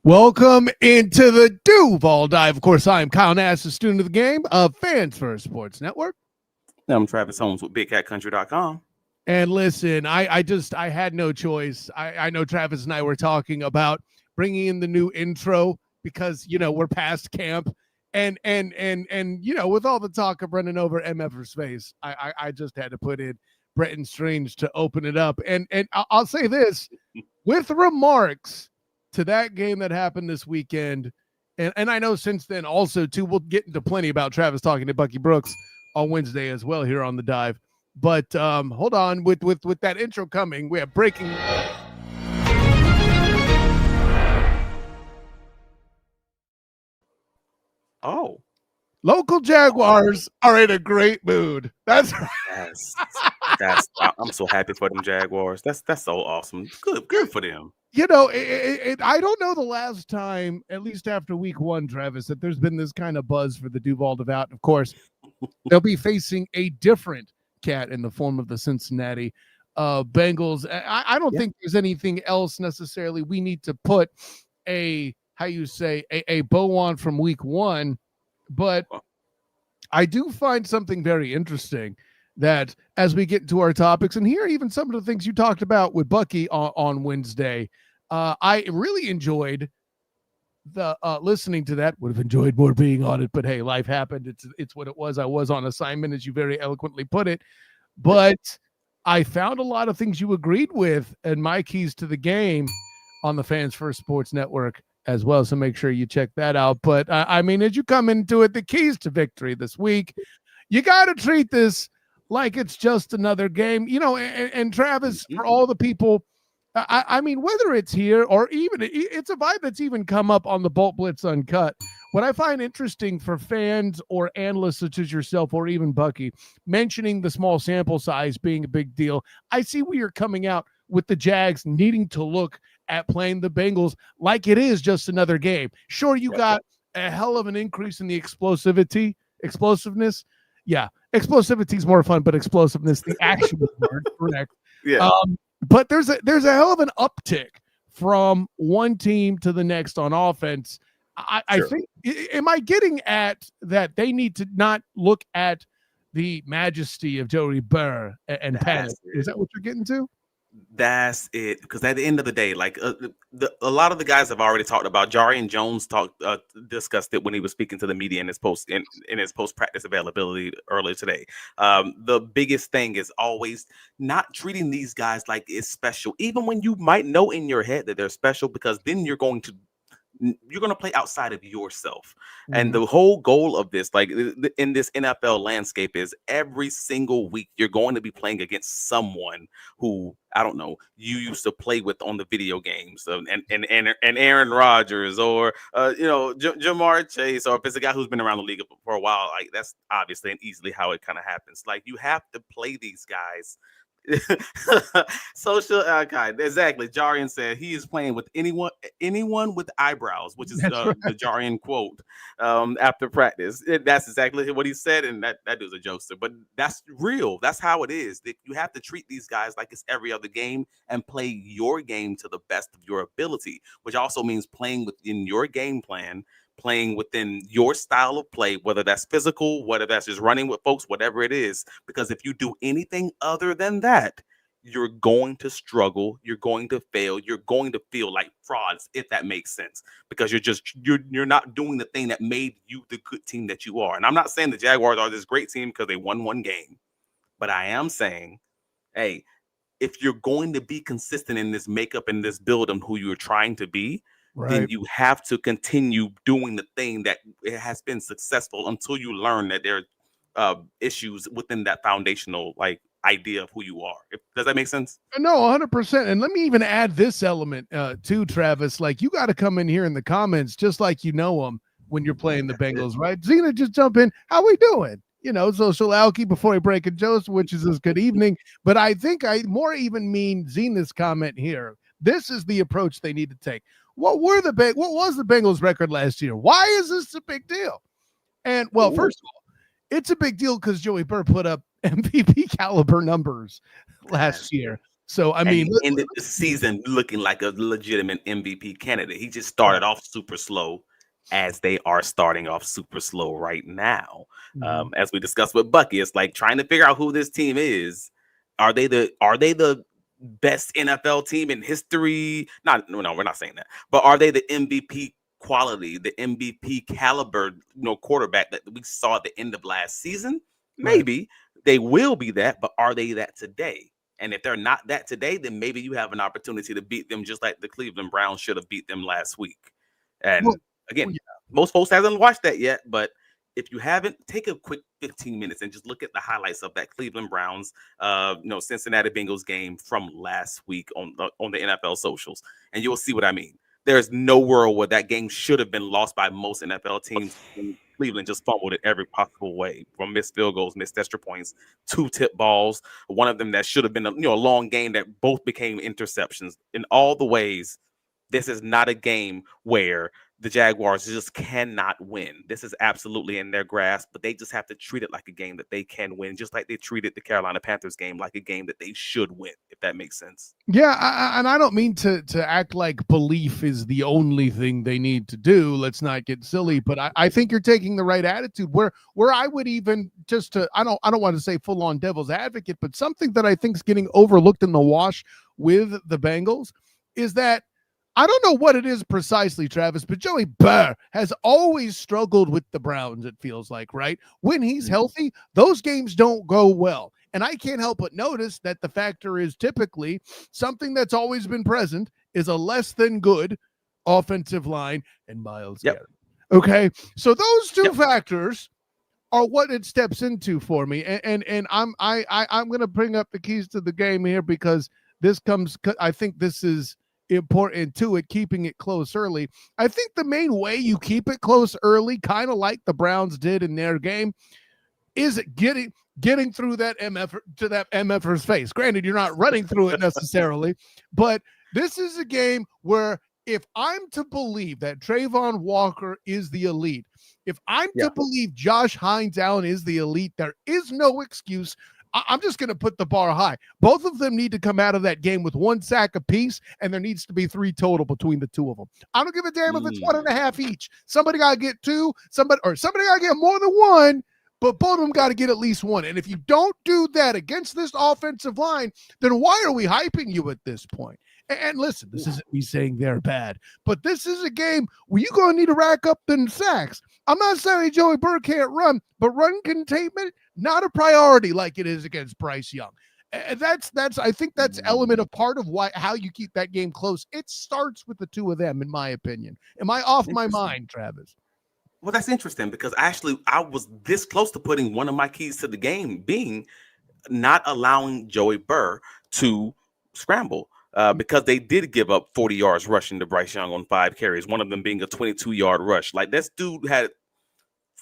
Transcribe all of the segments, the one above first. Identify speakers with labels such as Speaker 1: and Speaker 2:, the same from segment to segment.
Speaker 1: Welcome into the Duval Dive. Of course, I'm Kyle Nash, a student of the game of Fans First Sports Network.
Speaker 2: I'm Travis Holmes with BigCatCountry.com.
Speaker 1: And listen, I had no choice. I know Travis and I were talking about bringing in the new intro because, we're past camp. And with all the talk of running over MF's face, I just had to put in Bretton Strange to open it up. And I'll say this, with remarks to that game that happened this weekend, and I know since then also too, we'll get into plenty about Travis talking to Bucky Brooks on Wednesday as well here on the Dive. But hold on, with that intro coming, we have breaking.
Speaker 2: Oh,
Speaker 1: local Jaguars are in a great mood. That's
Speaker 2: I'm so happy for them Jaguars. That's so awesome. Good for them.
Speaker 1: I don't know the last time, at least after week one, Travis, that there's been this kind of buzz for the Duval Devout. Of course, they'll be facing a different cat in the form of the Cincinnati Bengals. I don't think there's anything else necessarily we need to put a bow on from week one, but I do find something very interesting that as we get into our topics and hear even some of the things you talked about with Bucky on Wednesday, I really enjoyed the listening to that. Would have enjoyed more being on it, but hey, life happened. It's what it was. I was on assignment, as you very eloquently put it, but I found a lot of things you agreed with and my keys to the game on the Fans First Sports Network as well. So make sure you check that out. But I mean, as you come into it, the keys to victory this week, you got to treat this like it's just another game, and Travis, for all the people, I mean, whether it's here or even it's a vibe that's even come up on the Bolt Blitz Uncut. What I find interesting for fans or analysts such as yourself or even Bucky mentioning the small sample size being a big deal. I see where you're coming out with the Jags needing to look at playing the Bengals like it is just another game. Sure, you got a hell of an increase in the explosiveness. Yeah, explosivity is more fun, but explosiveness, the actual word, correct.
Speaker 2: Yeah.
Speaker 1: But there's a hell of an uptick from one team to the next on offense. I think, am I getting at that they need to not look at the majesty of Joe Burrow and panic? Is that what you're getting to?
Speaker 2: That's it. Because at the end of the day, like a lot of the guys have already talked about. Jarian Jones discussed it when he was speaking to the media in his post practice availability earlier today. The biggest thing is always not treating these guys like it's special, even when you might know in your head that they're special, because then you're going to play outside of yourself. And the whole goal of this, like in this NFL landscape, is every single week you're going to be playing against someone who, I don't know, you used to play with on the video games, and Aaron Rodgers, or Jamar Chase, or if it's a guy who's been around the league for a while. Like, that's obviously and easily how it kind of happens. Like, you have to play these guys. Social exactly. Jarian said he is playing with anyone with eyebrows, which is the Jarian quote after practice. That's exactly what he said, and that dude's a jokester, but that's real. That's how it is. You have to treat these guys like it's every other game and play your game to the best of your ability, which also means playing within your game plan, playing within your style of play, whether that's physical, whether that's just running with folks, whatever it is. Because if you do anything other than that, you're going to struggle, you're going to fail, you're going to feel like frauds, if that makes sense, because you're not doing the thing that made you the good team that you are. And I'm not saying the Jaguars are this great team because they won one game, but I am saying, hey, if you're going to be consistent in this makeup and this build on who you're trying to be, then you have to continue doing the thing that has been successful until you learn that there are issues within that foundational idea of who you are. Does that make sense?
Speaker 1: No, 100%. And let me even add this element too, Travis. Like, you got to come in here in the comments just like you know them when you're playing the Bengals, right? Zena, just jump in. How we doing? Social alky before I break a Joseph, which is his good evening. But I think I more even mean Zena's comment here. This is the approach they need to take. What was the Bengals record last year? Why is this a big deal? And well, first of all, it's a big deal because Joey Burrow put up MVP caliber numbers last year. So, I
Speaker 2: And
Speaker 1: mean,
Speaker 2: he ended the season looking like a legitimate MVP candidate. He just started off super slow, as they are starting off super slow right now. As we discussed with Bucky, it's like trying to figure out who this team is. Are they the best NFL team in history? No, we're not saying that. But are they the MVP quality, the MVP caliber, quarterback that we saw at the end of last season? Maybe they will be that, but are they that today? And if they're not that today, then maybe you have an opportunity to beat them just like the Cleveland Browns should have beat them last week. And again, most folks haven't watched that yet, but if you haven't, take a quick 15 minutes and just look at the highlights of that Cleveland Browns, Cincinnati Bengals game from last week on the NFL socials, and you'll see what I mean. There's no world where that game should have been lost by most NFL teams. Cleveland just fumbled it every possible way, from missed field goals, missed extra points, 2 tip balls, one of them that should have been a long game that both became interceptions. In all the ways, this is not a game where the Jaguars just cannot win. This is absolutely in their grasp, but they just have to treat it like a game that they can win, just like they treated the Carolina Panthers game like a game that they should win, if that makes sense.
Speaker 1: Yeah, and I don't mean to act like belief is the only thing they need to do. Let's not get silly, but I think you're taking the right attitude. Where I would even just to I don't want to say full on devil's advocate, but something that I think is getting overlooked in the wash with the Bengals is that I don't know what it is precisely, Travis, but Joey Burrow has always struggled with the Browns, it feels like, right? When he's healthy, those games don't go well. And I can't help but notice that the factor is typically something that's always been present is a less than good offensive line and Myles Garrett. Okay, so those two factors are what it steps into for me. And I'm going to bring up the keys to the game here because this comes. I think this is important to it, keeping it close early. I think the main way you keep it close early, kind of like the Browns did in their game, is getting through that MF to that MFer's face. Granted, you're not running through it necessarily, but this is a game where if I'm to believe that Trayvon Walker is the elite, if I'm to believe Josh Hines Allen is the elite, there is no excuse. I'm just going to put the bar high. Both of them need to come out of that game with 1 sack apiece, and there needs to be 3 total between the two of them. I don't give a damn if it's 1.5 each. Somebody got to get 2, somebody got to get more than 1, but both of them got to get at least 1. And if you don't do that against this offensive line, then why are we hyping you at this point? And listen, this isn't me saying they're bad, but this is a game where you're going to need to rack up the sacks. I'm not saying Joey Burrow can't run, but run containment, not a priority like it is against Bryce Young. And I think that's element of part of how you keep that game close. It starts with the two of them, in my opinion. Am I off my mind, Travis?
Speaker 2: Well, that's interesting because actually I was this close to putting one of my keys to the game being not allowing Joey Burrow to scramble. Because they did give up 40 yards rushing to Bryce Young on 5 carries, one of them being a 22-yard rush. Like, this dude had,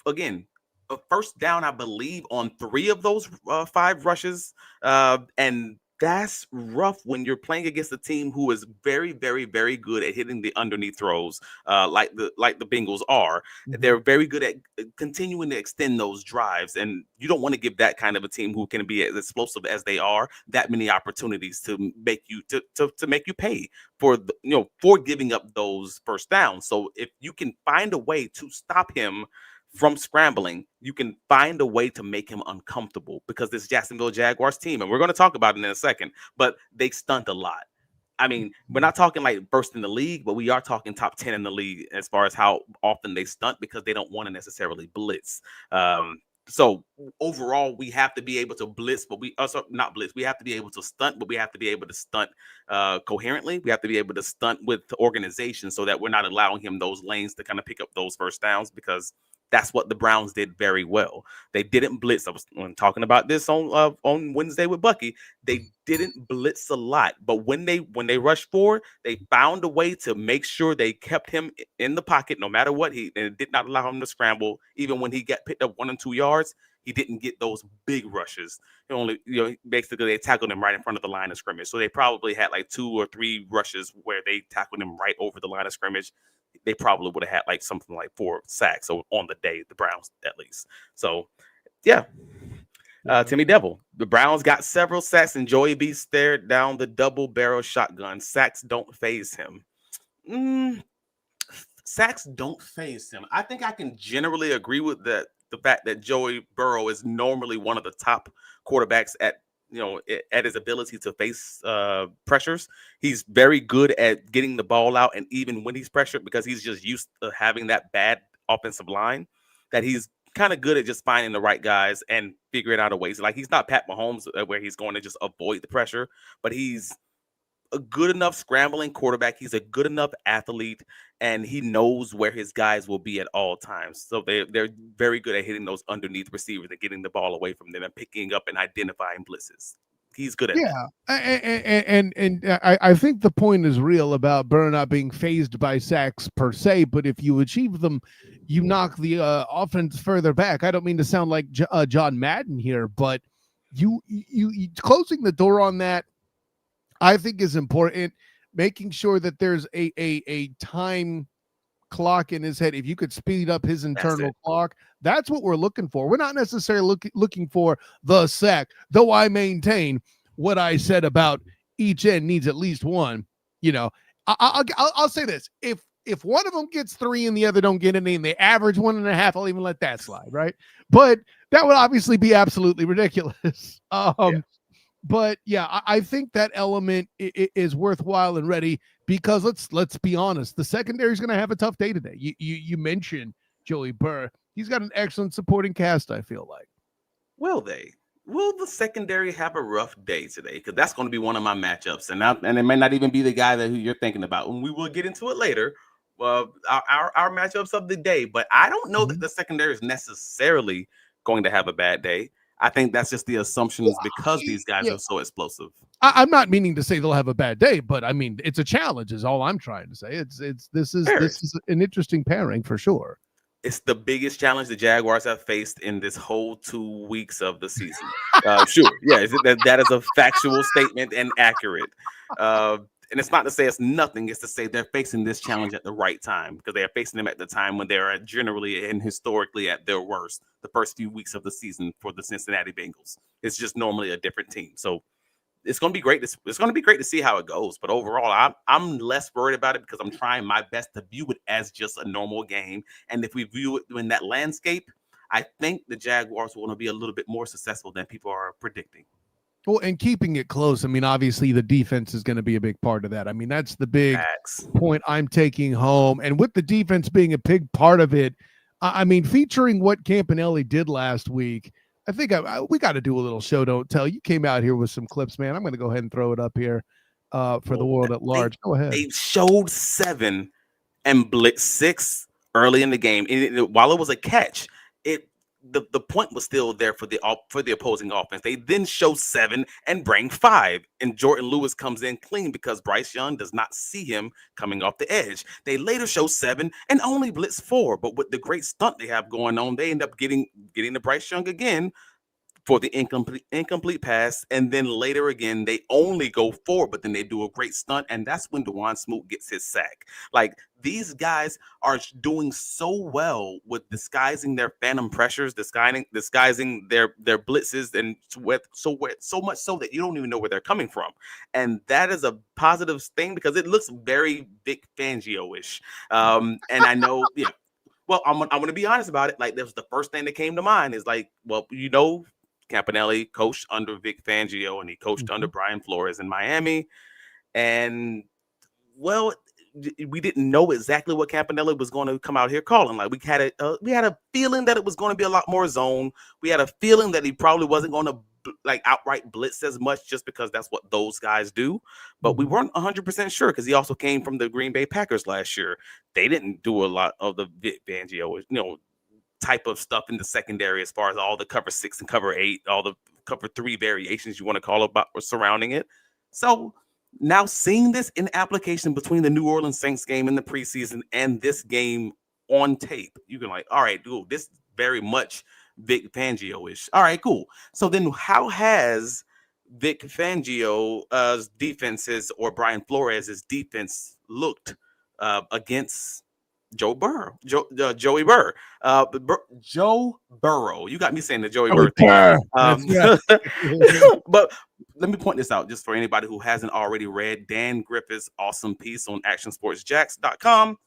Speaker 2: again, a first down, I believe, on 3 of those 5 rushes. And that's rough when you're playing against a team who is very, very, very good at hitting the underneath throws, like the Bengals are. They're very good at continuing to extend those drives, and you don't want to give that kind of a team who can be as explosive as they are that many opportunities to make you to make you pay for for giving up those first downs. So if you can find a way to stop him from scrambling, you can find a way to make him uncomfortable, because this Jacksonville Jaguars team, and we're going to talk about it in a second, but they stunt a lot. I mean, we're not talking like first in the league, but we are talking top 10 in the league as far as how often they stunt, because they don't want to necessarily blitz. So overall, we have to be able to blitz, but we also not blitz. We have to be able to stunt, but we have to be able to stunt coherently. We have to be able to stunt with organization so that we're not allowing him those lanes to kind of pick up those first downs, because that's what the Browns did very well. They didn't blitz. I was talking about this on Wednesday with Bucky. They didn't blitz a lot, but when they rushed forward, they found a way to make sure they kept him in the pocket no matter what. And did not allow him to scramble. Even when he got picked up 1 and 2 yards, he didn't get those big rushes. He only, basically they tackled him right in front of the line of scrimmage. So they probably had like 2 or 3 rushes where they tackled him right over the line of scrimmage. They probably would have had like something like 4 sacks on the day, the Browns at least. So, yeah. Timmy Devil. The Browns got several sacks, and Joey B stared down the double barrel shotgun. Sacks don't phase him. Sacks don't phase him. I think I can generally agree with that. The fact that Joey Burrow is normally one of the top quarterbacks at at his ability to face pressures. He's very good at getting the ball out, and even when he's pressured, because he's just used to having that bad offensive line, that he's kind of good at just finding the right guys and figuring out a way. So, like, he's not Pat Mahomes where he's going to just avoid the pressure, but he's a good enough scrambling quarterback. He's a good enough athlete, and he knows where his guys will be at all times. So they're very good at hitting those underneath receivers and getting the ball away from them and picking up and identifying blitzes. He's good at
Speaker 1: that. And I think the point is real about Burrow not being phased by sacks per se, but if you achieve them, you knock the offense further back. I don't mean to sound like John Madden here, but you closing the door on that, I think, is important. Making sure that there's a time clock in his head. If you could speed up his internal clock, that's what we're looking for. We're not necessarily looking for the sack, though I maintain what I said about each end needs at least one. I'll say this: if one of them gets 3 and the other don't get any, and they average 1.5, I'll even let that slide, right? But that would obviously be absolutely ridiculous. But yeah, I think that element is worthwhile and ready, because let's be honest, the secondary is going to have a tough day today. You mentioned Joey Burr; he's got an excellent supporting cast, I feel like.
Speaker 2: Will the secondary have a rough day today? Because that's going to be one of my matchups, and it may not even be the guy who you're thinking about. And we will get into it later. Our matchups of the day, but I don't know that the secondary is necessarily going to have a bad day. I think that's just the assumptions because these guys are so explosive.
Speaker 1: I'm not meaning to say they'll have a bad day, but I mean, it's a challenge is all I'm trying to say. This is an interesting pairing for sure.
Speaker 2: It's the biggest challenge the Jaguars have faced in this whole 2 weeks of the season. Sure. Yeah, that is a factual statement and accurate. And it's not to say it's nothing. It's to say they're facing this challenge at the right time, because they are facing them at the time when they're generally and historically at their worst the first few weeks of the season for the Cincinnati Bengals. It's just normally a different team. So it's going to be great. It's going to be great to see how it goes. But overall, I'm less worried about it, because I'm trying my best to view it as just a normal game. And if we view it in that landscape, I think the Jaguars will be a little bit more successful than people are predicting.
Speaker 1: Well, and keeping it close, I mean, obviously the defense is going to be a big part of that. I mean, that's the big point I'm taking home. And with the defense being a big part of it, I mean, featuring what Campanelli did last week, I think we got to do a little show don't tell. You came out here with some clips, man. I'm going to go ahead and throw it up here for the world at large. Go ahead.
Speaker 2: They showed 7 and blitz 6 early in the game. While it was a catch, the point was still there for the opposing offense. They then show 7 and bring 5, and Jordan Lewis comes in clean because Bryce Young does not see him coming off the edge. They later show 7 and only blitz 4, but with the great stunt they have going on, they end up getting to Bryce Young again for the incomplete pass, and then later again they only go 4, but then they do a great stunt, and that's when Dewan Smoot gets his sack. Like, these guys are doing so well with disguising their phantom pressures, disguising their blitzes, and so much so that you don't even know where they're coming from, and that is a positive thing because it looks very Vic Fangio-ish. And I know, yeah. Well, I'm going to be honest about it. Like, that was the first thing that came to mind is like, well, Campanelli coached under Vic Fangio, and he coached under Brian Flores in Miami. And, well, we didn't know exactly what Campanelli was going to come out here calling. Like, we had a feeling that it was going to be a lot more zone. We had a feeling that he probably wasn't going to outright blitz as much, just because that's what those guys do. But we weren't 100% sure, because he also came from the Green Bay Packers last year. They didn't do a lot of the Vic Fangio, type of stuff in the secondary, as far as all the cover 6 and cover 8, all the cover 3 variations you want to call about surrounding it. So now seeing this in application between the New Orleans Saints game in the preseason and this game on tape, you can all right, dude, this is very much Vic Fangio-ish. All right, cool. So then how has Vic Fangio's defenses or Brian Flores' defense looked against Joe Burrow, Joey Burr, Joe Burrow. You got me saying the Joey
Speaker 1: Joey
Speaker 2: Burr thing.
Speaker 1: Burr. That's right.
Speaker 2: But let me point this out just for anybody who hasn't already read Dan Griffith's awesome piece on actionsportsjacks.com.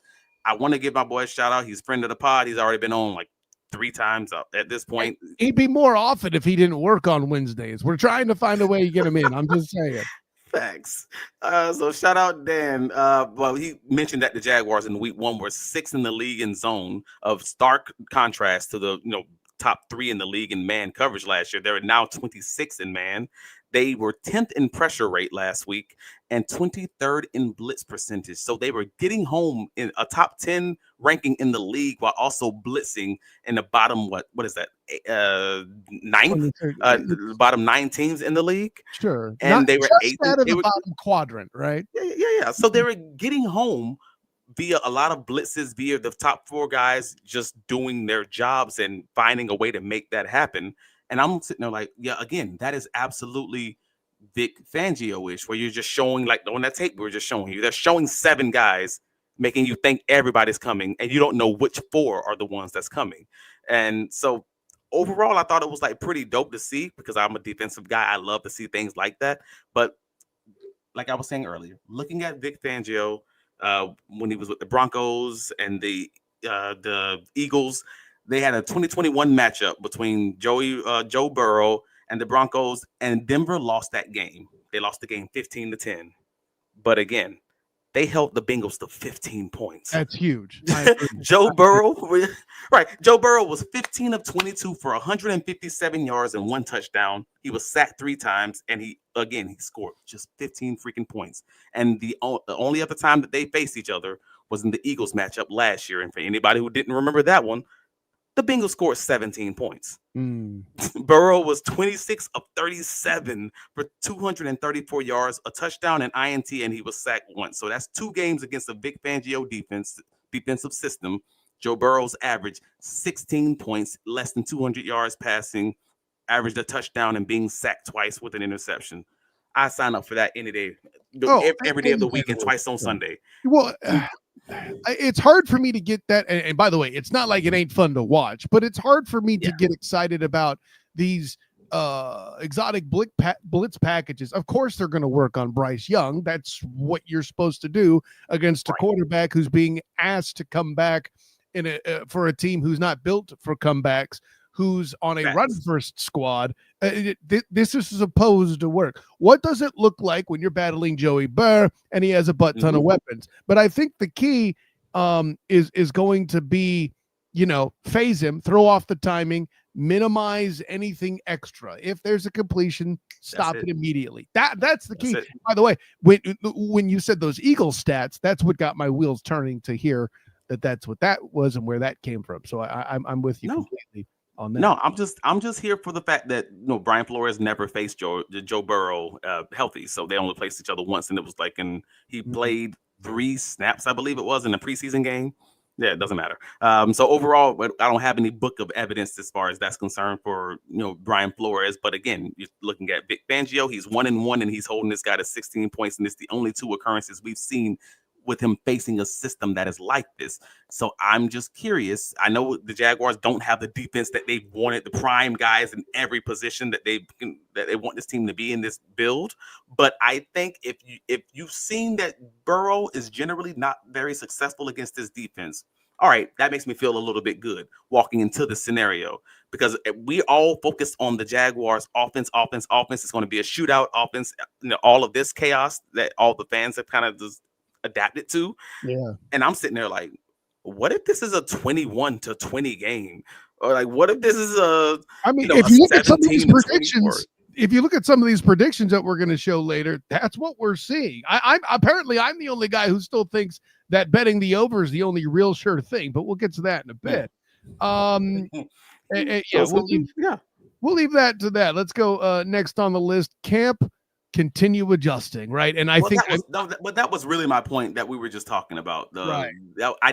Speaker 2: I want to give my boy a shout out. He's a friend of the pod. He's already been on like 3 times at this point.
Speaker 1: He'd be more often if he didn't work on Wednesdays. We're trying to find a way to get him in. I'm just saying.
Speaker 2: Facts. So shout out Dan. Well, he mentioned that the Jaguars in week 1 were 6th in the league in zone, of stark contrast to the top 3 in the league in man coverage last year. They're now 26th in man. They were 10th in pressure rate last week and 23rd in blitz percentage. So they were getting home in a top 10 ranking in the league while also blitzing in the bottom, what is that? 9th, bottom 9 teams in the league.
Speaker 1: Sure.
Speaker 2: And
Speaker 1: Not
Speaker 2: they were
Speaker 1: just
Speaker 2: 8th.
Speaker 1: out of the bottom quadrant, right?
Speaker 2: Yeah. So they were getting home via a lot of blitzes, via the top 4 guys just doing their jobs and finding a way to make that happen. And I'm sitting there like, yeah, again, that is absolutely Vic Fangio-ish, where you're just showing, like on that tape we were just showing you, they're showing 7 guys, making you think everybody's coming, and you don't know which 4 are the ones that's coming. And so overall, I thought it was like pretty dope to see, because I'm a defensive guy. I love to see things like that. But like I was saying earlier, looking at Vic Fangio when he was with the Broncos and the Eagles, they had a 2021 matchup between Joe Burrow and the Broncos, and Denver lost that game. They lost the game 15-10. But again, they held the Bengals to 15 points.
Speaker 1: That's huge.
Speaker 2: Joe Burrow was 15 of 22 for 157 yards and 1 touchdown. He was sacked 3 times, and he scored just 15 freaking points. And the only other time that they faced each other was in the Eagles matchup last year. And for anybody who didn't remember that one, the Bengals scored 17 points. Burrow was 26 of 37 for 234 yards, a touchdown, and INT, and he was sacked once. So that's 2 games against the Vic Fangio defensive system. Joe Burrow's averaged 16 points, less than 200 yards passing, averaged a touchdown, and being sacked twice with an interception. I sign up for that any day, every day of the week, and twice on Sunday.
Speaker 1: Well, it's hard for me to get that. And by the way, it's not like it ain't fun to watch, but it's hard for me to get excited about these exotic blitz packages. Of course, they're going to work on Bryce Young. That's what you're supposed to do against a quarterback who's being asked to come back for a team who's not built for comebacks, who's on a run-first squad. This is supposed to work. What does it look like when you're battling Joey Burr and he has a butt ton of weapons? But I think the key is going to be, phase him, throw off the timing, minimize anything extra. If there's a completion, stop it immediately. That's the key. By the way, when you said those Eagles stats, that's what got my wheels turning to hear that's what that was and where that came from. So I'm with you completely.
Speaker 2: No, I'm just here for the fact that Brian Flores never faced Joe Burrow healthy, so they only faced each other once, and it was like he played 3 snaps, I believe it was, in a preseason game. Yeah, it doesn't matter. So overall, I don't have any book of evidence as far as that's concerned for Brian Flores. But again, you're looking at Vic Fangio. He's 1-1, and he's holding this guy to 16 points, and it's the only 2 occurrences we've seen with him facing a system that is like this. So I'm just curious. I know the Jaguars don't have the defense that they wanted, the prime guys in every position that they want this team to be in this build. But I think if you've seen that Burrow is generally not very successful against this defense, all right, that makes me feel a little bit good walking into the scenario, because we all focused on the Jaguars offense. It's going to be a shootout offense. All of this chaos that all the fans have kind of just adapted to. Yeah. And I'm sitting there like, what if this is a 21-20 game? Or like, what if this is
Speaker 1: if you look at some of these predictions, that we're going to show later, that's what we're seeing. I'm the only guy who still thinks that betting the over is the only real sure thing, but we'll get to that in a bit. We'll leave that to that. Let's go next on the list. Camp continue adjusting, right? And I think
Speaker 2: that was really my point that we were just talking about. I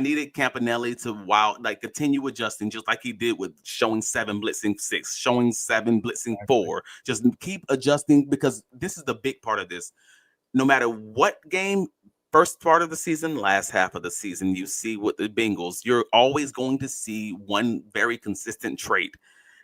Speaker 2: needed Campanelli to continue adjusting, just like he did with showing 7 blitzing 6, showing 7 blitzing 4. Just keep adjusting, because this is the big part of this. No matter what game first part of the season, last half of the season, you see with the Bengals, you're always going to see one very consistent trait.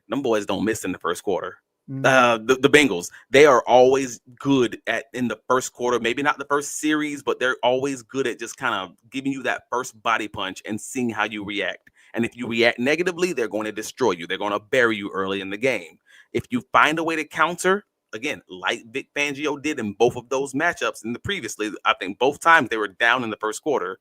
Speaker 2: Them boys don't miss in the first quarter. The Bengals, they are always good in the first quarter, maybe not the first series, but they're always good at just kind of giving you that first body punch and seeing how you react. And if you react negatively, they're going to destroy you. They're going to bury you early in the game. If you find a way to counter, again, like Vic Fangio did in both of those matchups in the previously, I think both times they were down in the first quarter,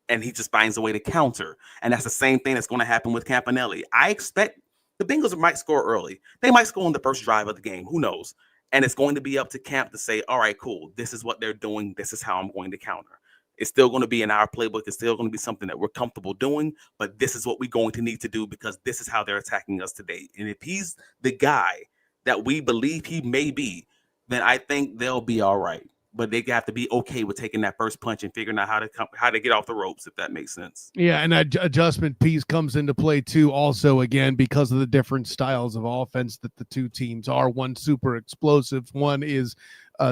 Speaker 2: and he just finds a way to counter. And that's the same thing that's going to happen with Campanelli. I expect the Bengals might score early. They might score on the first drive of the game. Who knows? And it's going to be up to Camp to say, all right, cool. This is what they're doing. This is how I'm going to counter. It's still going to be in our playbook. It's still going to be something that we're comfortable doing. But this is what we're going to need to do because this is how they're attacking us today. And if he's the guy that we believe he may be, then I think they'll be all right. But they have to be okay with taking that first punch and figuring out how to get off the ropes, if that makes sense.
Speaker 1: Yeah, and that adjustment piece comes into play too, also, again, because of the different styles of offense that the two teams are. One super explosive, one is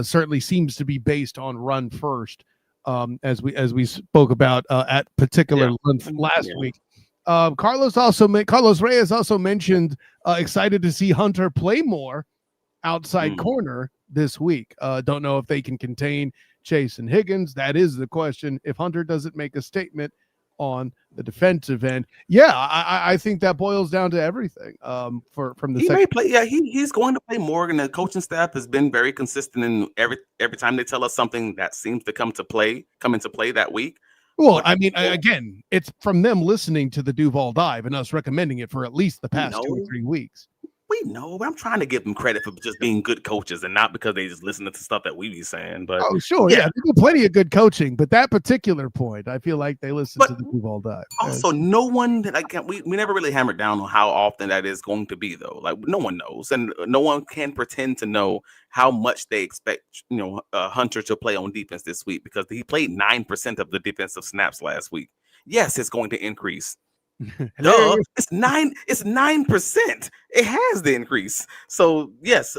Speaker 1: certainly seems to be based on run first, as we spoke about at particular last week. Carlos Reyes also mentioned excited to see Hunter play more outside corner this week. Don't know if they can contain Chase and Higgins. That is the question. If Hunter doesn't make a statement on the defensive end, I think that boils down to everything. From the
Speaker 2: he may play. Yeah, he's going to play more, and the coaching staff has been very consistent in every time they tell us something that seems to come into play that week.
Speaker 1: Well, I mean, again, it's from them listening to the Duval dive and us recommending it for at least the past 2 or 3 weeks.
Speaker 2: We know. I'm trying to give them credit for just being good coaches and not because they just listen to stuff that we be saying. But
Speaker 1: sure, yeah, they do plenty of good coaching. But that particular point, I feel like they listen to the Duval dive.
Speaker 2: Also, no one we never really hammered down on how often that is going to be, though. Like no one knows, and no one can pretend to know how much they expect Hunter to play on defense this week because he played 9% of the defensive snaps last week. Yes, it's going to increase. Duh, it's 9%. It has the increase. So yes,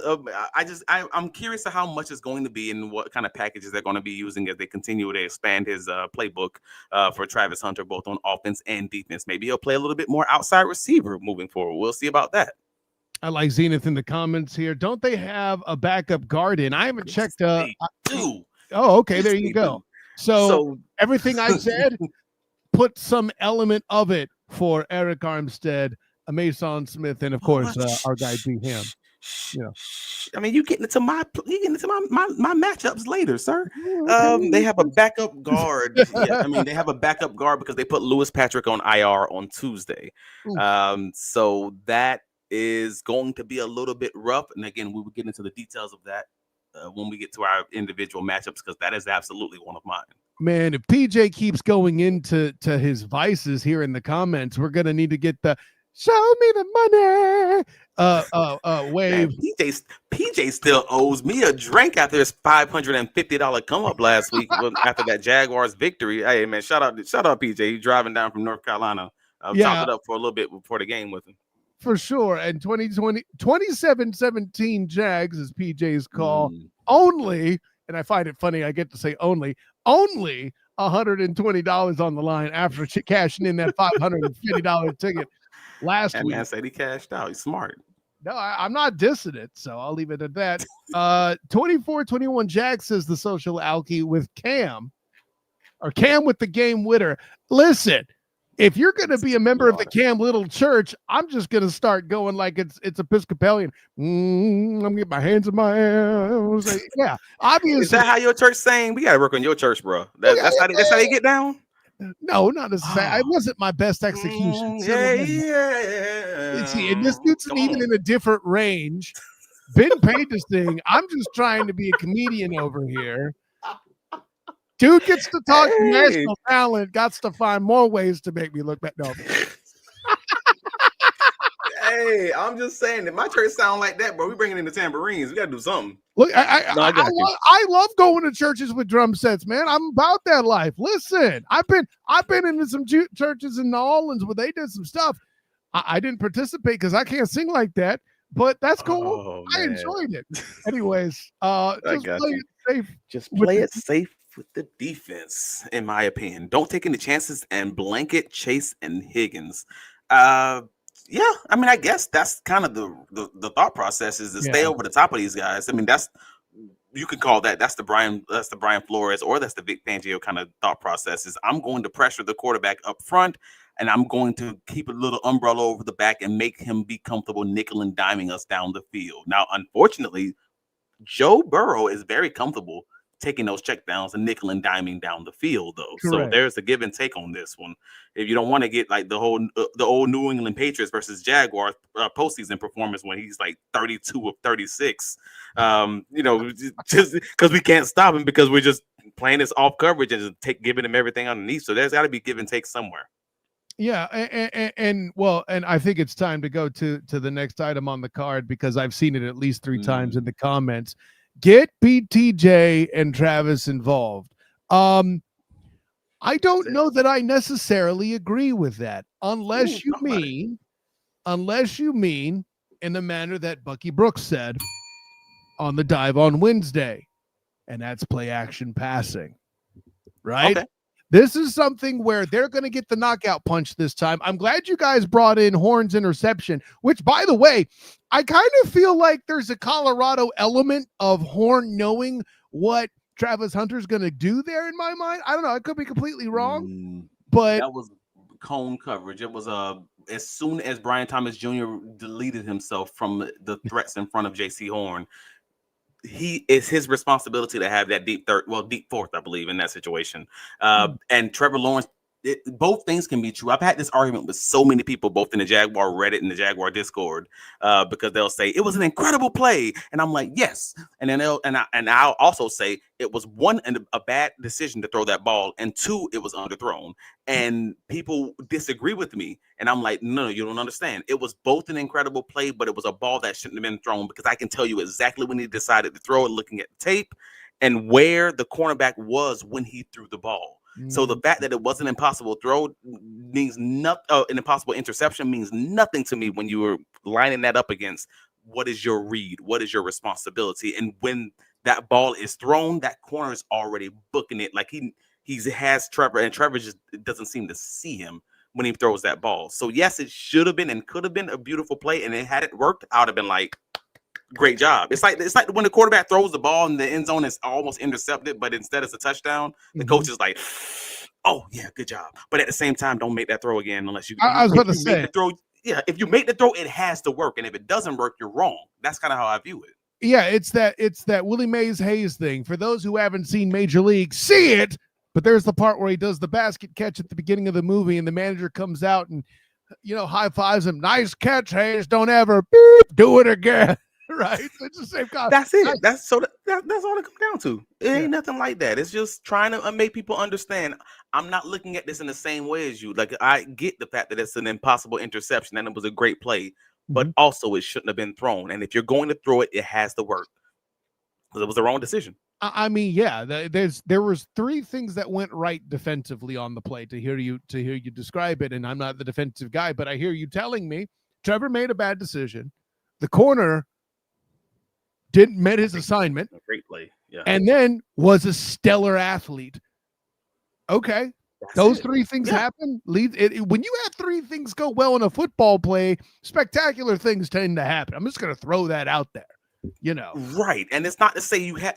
Speaker 2: I'm curious to how much it's going to be and what kind of packages they're going to be using as they continue to expand his playbook for Travis Hunter, both on offense and defense. Maybe he'll play a little bit more outside receiver moving forward. We'll see about that.
Speaker 1: I like Zenith in the comments here. Don't they have a backup guard in? I haven't checked.
Speaker 2: They do.
Speaker 1: Oh, okay. There you go. So everything I said, put some element of it for Eric Armstead, Mason Smith, and of course our guy B Ham.
Speaker 2: I mean, you getting into my matchups later, sir. They have a backup guard. They have a backup guard because they put Lewis Patrick on IR on Tuesday. So that is going to be a little bit rough. And again, we will get into the details of that when we get to our individual matchups because that is absolutely one of mine.
Speaker 1: Man, if PJ keeps going into his vices here in the comments, we're gonna need to get the show me the money wave.
Speaker 2: Man, PJ still owes me a drink after his $550 come up last week after that Jaguars victory. Hey man, shout out PJ. He's driving down from North Carolina. Chopped it up for a little bit before the game with him.
Speaker 1: For sure. And 27-17 Jags is PJ's call. Only, and I find it funny, I get to say only $120 on the line after cashing in that $550 ticket last week.
Speaker 2: Man said he cashed out. He's smart.
Speaker 1: No, I'm not dissing it, so I'll leave it at that. 24-21 Jags says the social alky with Cam with the game winner. Listen, if you're going to be a member of the Cam Little Church, I'm just going to start going like it's Episcopalian. I'm going to get my hands in my ass. Yeah, obviously.
Speaker 2: Is that how your church saying? We got to work on your church, bro. That's how they get down?
Speaker 1: No, not necessarily. It wasn't my best execution.
Speaker 2: Yeah.
Speaker 1: See, and this dude's even in a different range. Been paid to sing. I'm just trying to be a comedian over here. Dude gets to talk to national talent, got to find more ways to make me look bad. No.
Speaker 2: Hey, I'm just saying that my church sound like that, bro. We bringing in the tambourines. We got to do something.
Speaker 1: Look, I love going to churches with drum sets, man. I'm about that life. Listen, I've been into some churches in New Orleans where they did some stuff. I didn't participate because I can't sing like that, but that's cool. I enjoyed it. Anyways, just play it safe.
Speaker 2: Just play it safe with the defense, in my opinion. Don't take any chances and blanket Chase and Higgins. Yeah, I mean, I guess that's kind of the thought process is to stay over the top of these guys. I mean, that's you can call that's the Brian Flores or that's the Vic Fangio kind of thought process. Is I'm going to pressure the quarterback up front, and I'm going to keep a little umbrella over the back and make him be comfortable nickel and diming us down the field. Now, unfortunately, Joe Burrow is very comfortable taking those checkdowns and nickel and diming down the field, though.
Speaker 1: Correct.
Speaker 2: So there's a give and take on this one. If you don't want to get like the old New England Patriots versus Jaguars postseason performance when he's like 32 of 36, just because we can't stop him because we're just playing this off coverage and just giving him everything underneath. So there's got to be give and take somewhere.
Speaker 1: Yeah, and I think it's time to go to the next item on the card because I've seen it at least 3 times in the comments. Get BTJ and Travis involved. I don't know that I necessarily agree with that, unless you mean in the manner that Bucky Brooks said on the dive on Wednesday, and that's play action passing, right? Okay. This is something where they're going to get the knockout punch this time. I'm glad you guys brought in Horn's interception, which, by the way, I kind of feel like there's a Colorado element of Horn knowing what Travis Hunter's going to do there in my mind. I don't know. I could be completely wrong, but
Speaker 2: that was cone coverage. It was as soon as Brian Thomas Jr. deleted himself from the threats in front of JC Horn, it's his responsibility to have that deep fourth, I believe, in that situation. And Trevor Lawrence, both things can be true. I've had this argument with so many people, both in the Jaguar Reddit and the Jaguar Discord, because they'll say it was an incredible play, and I'm like, yes. And then I'll also say it was one and a bad decision to throw that ball, and 2, it was underthrown. And people disagree with me, and I'm like, no, you don't understand. It was both an incredible play, but it was a ball that shouldn't have been thrown because I can tell you exactly when he decided to throw it, looking at the tape, and where the cornerback was when he threw the ball. So the fact that it was an impossible throw means nothing. An impossible interception means nothing to me when you were lining that up against what is your read, what is your responsibility, and when that ball is thrown, that corner is already booking it. Like he has Trevor, and Trevor just doesn't seem to see him when he throws that ball. So yes, it should have been and could have been a beautiful play, and had it worked, I would have been like, great job. It's like when the quarterback throws the ball and the end zone is almost intercepted, but instead it's a touchdown. The coach is like, "Oh yeah, good job." But at the same time, don't make that throw again unless you.
Speaker 1: I was about to say
Speaker 2: the throw. Yeah, if you make the throw, it has to work, and if it doesn't work, you're wrong. That's kind of how I view it.
Speaker 1: Yeah, it's that Willie Mays Hayes thing. For those who haven't seen Major League, see it. But there's the part where he does the basket catch at the beginning of the movie, and the manager comes out and high fives him. Nice catch, Hayes. Don't ever do it again. Right, it's the same concept.
Speaker 2: That's it. That's all it comes down to. It ain't nothing like that. It's just trying to make people understand. I'm not looking at this in the same way as you. Like, I get the fact that it's an impossible interception and it was a great play, but also it shouldn't have been thrown. And if you're going to throw it, it has to work. Because it was the wrong decision.
Speaker 1: I mean, yeah, there was 3 things that went right defensively on the play. To hear you describe it, and I'm not the defensive guy, but I hear you telling me Trevor made a bad decision. The corner didn't met his assignment.
Speaker 2: A great play. Yeah.
Speaker 1: And then was a stellar athlete. Okay. Those 3 things happen. When you have 3 things go well in a football play, spectacular things tend to happen. I'm just going to throw that out there.
Speaker 2: Right. And it's not to say you have,